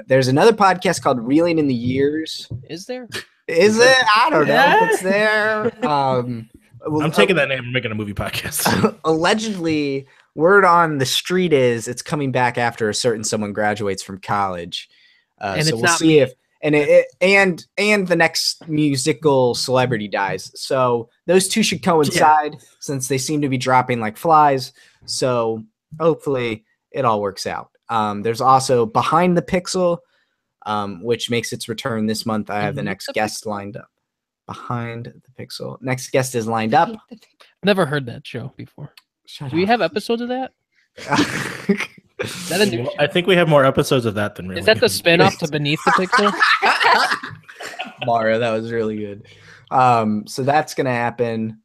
There's another podcast called Reeling in the Years. Is there? Is it? I don't know if it's there. I'm taking that name and making a movie podcast. Allegedly, word on the street is it's coming back after a certain someone graduates from college. And so it's we'll not see if and the next musical celebrity dies. So those two should coincide since they seem to be dropping like flies. So hopefully it all works out. There's also Behind the Pixel, which makes its return this month. I have the Beneath next the guest lined up. Behind the Pixel. Next guest is lined up. Never heard that show before. Shut Do we up. have episodes of that? Is that a new I think we have more episodes of that than really. Is that the spin-off to Beneath the Pixel? Mario, that was really good. So that's gonna happen,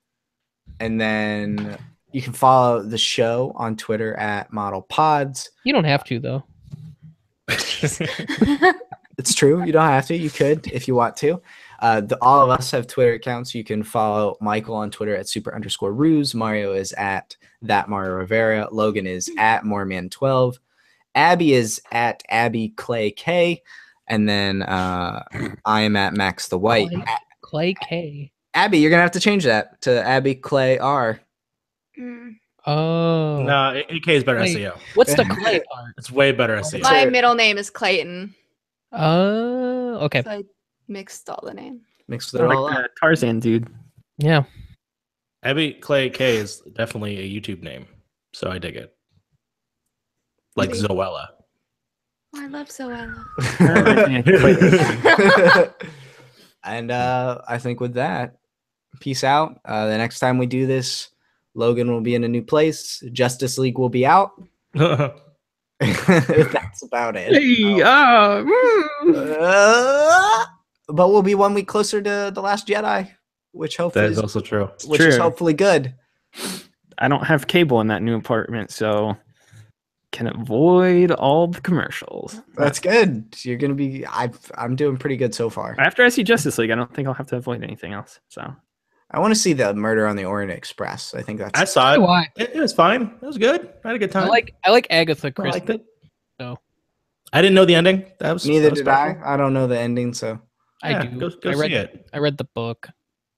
and then you can follow the show on Twitter at Model Pods. You don't have to though. It's true, you don't have to. You could if you want to. All of us have Twitter accounts. You can follow Michael on Twitter at super_ruse. Mario is at that Mario Rivera. Logan is at Moreman12. Abby is at Abby Clay K. And then I am at Max the White. Clay K. Abby, you're gonna have to change that to Abby Clay R. Mm. Oh. No, AK is better Wait. SEO. What's the Clay part? It's way better SEO. My middle name is Clayton, Oh, okay. so I mixed all the name. Mixed it all like up. the Tarzan dude. Yeah. Abby Clay K is definitely a YouTube name, so I dig it. Like Maybe. Zoella. Why love Zoella. And I think with that, peace out. The next time we do this, Logan will be in a new place. Justice League will be out. That's about it. Hey, But we'll be 1 week closer to The Last Jedi, which hopefully That is also true. which is true. hopefully good. I don't have cable in that new apartment, so can avoid all the commercials. That's good. You're gonna be. I'm doing pretty good so far. After I see Justice League, I don't think I'll have to avoid anything else. So I want to see the Murder on the Orient Express. I think that's. I saw it. Why? It was fine. It was good. I had a good time. I like Agatha I Christie. liked it. So. I didn't know the ending. That was Neither that was did special. I. I don't know the ending, so I Yeah, do. Go I read see it. I read the book.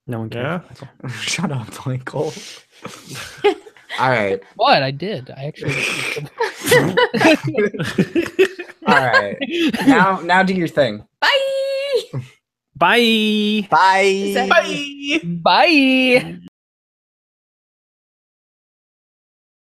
no one cares. Yeah. shut up, Michael. All right, What? I did. I actually all right. Now do your thing. Bye. Bye. Bye. Is that- Bye. Bye.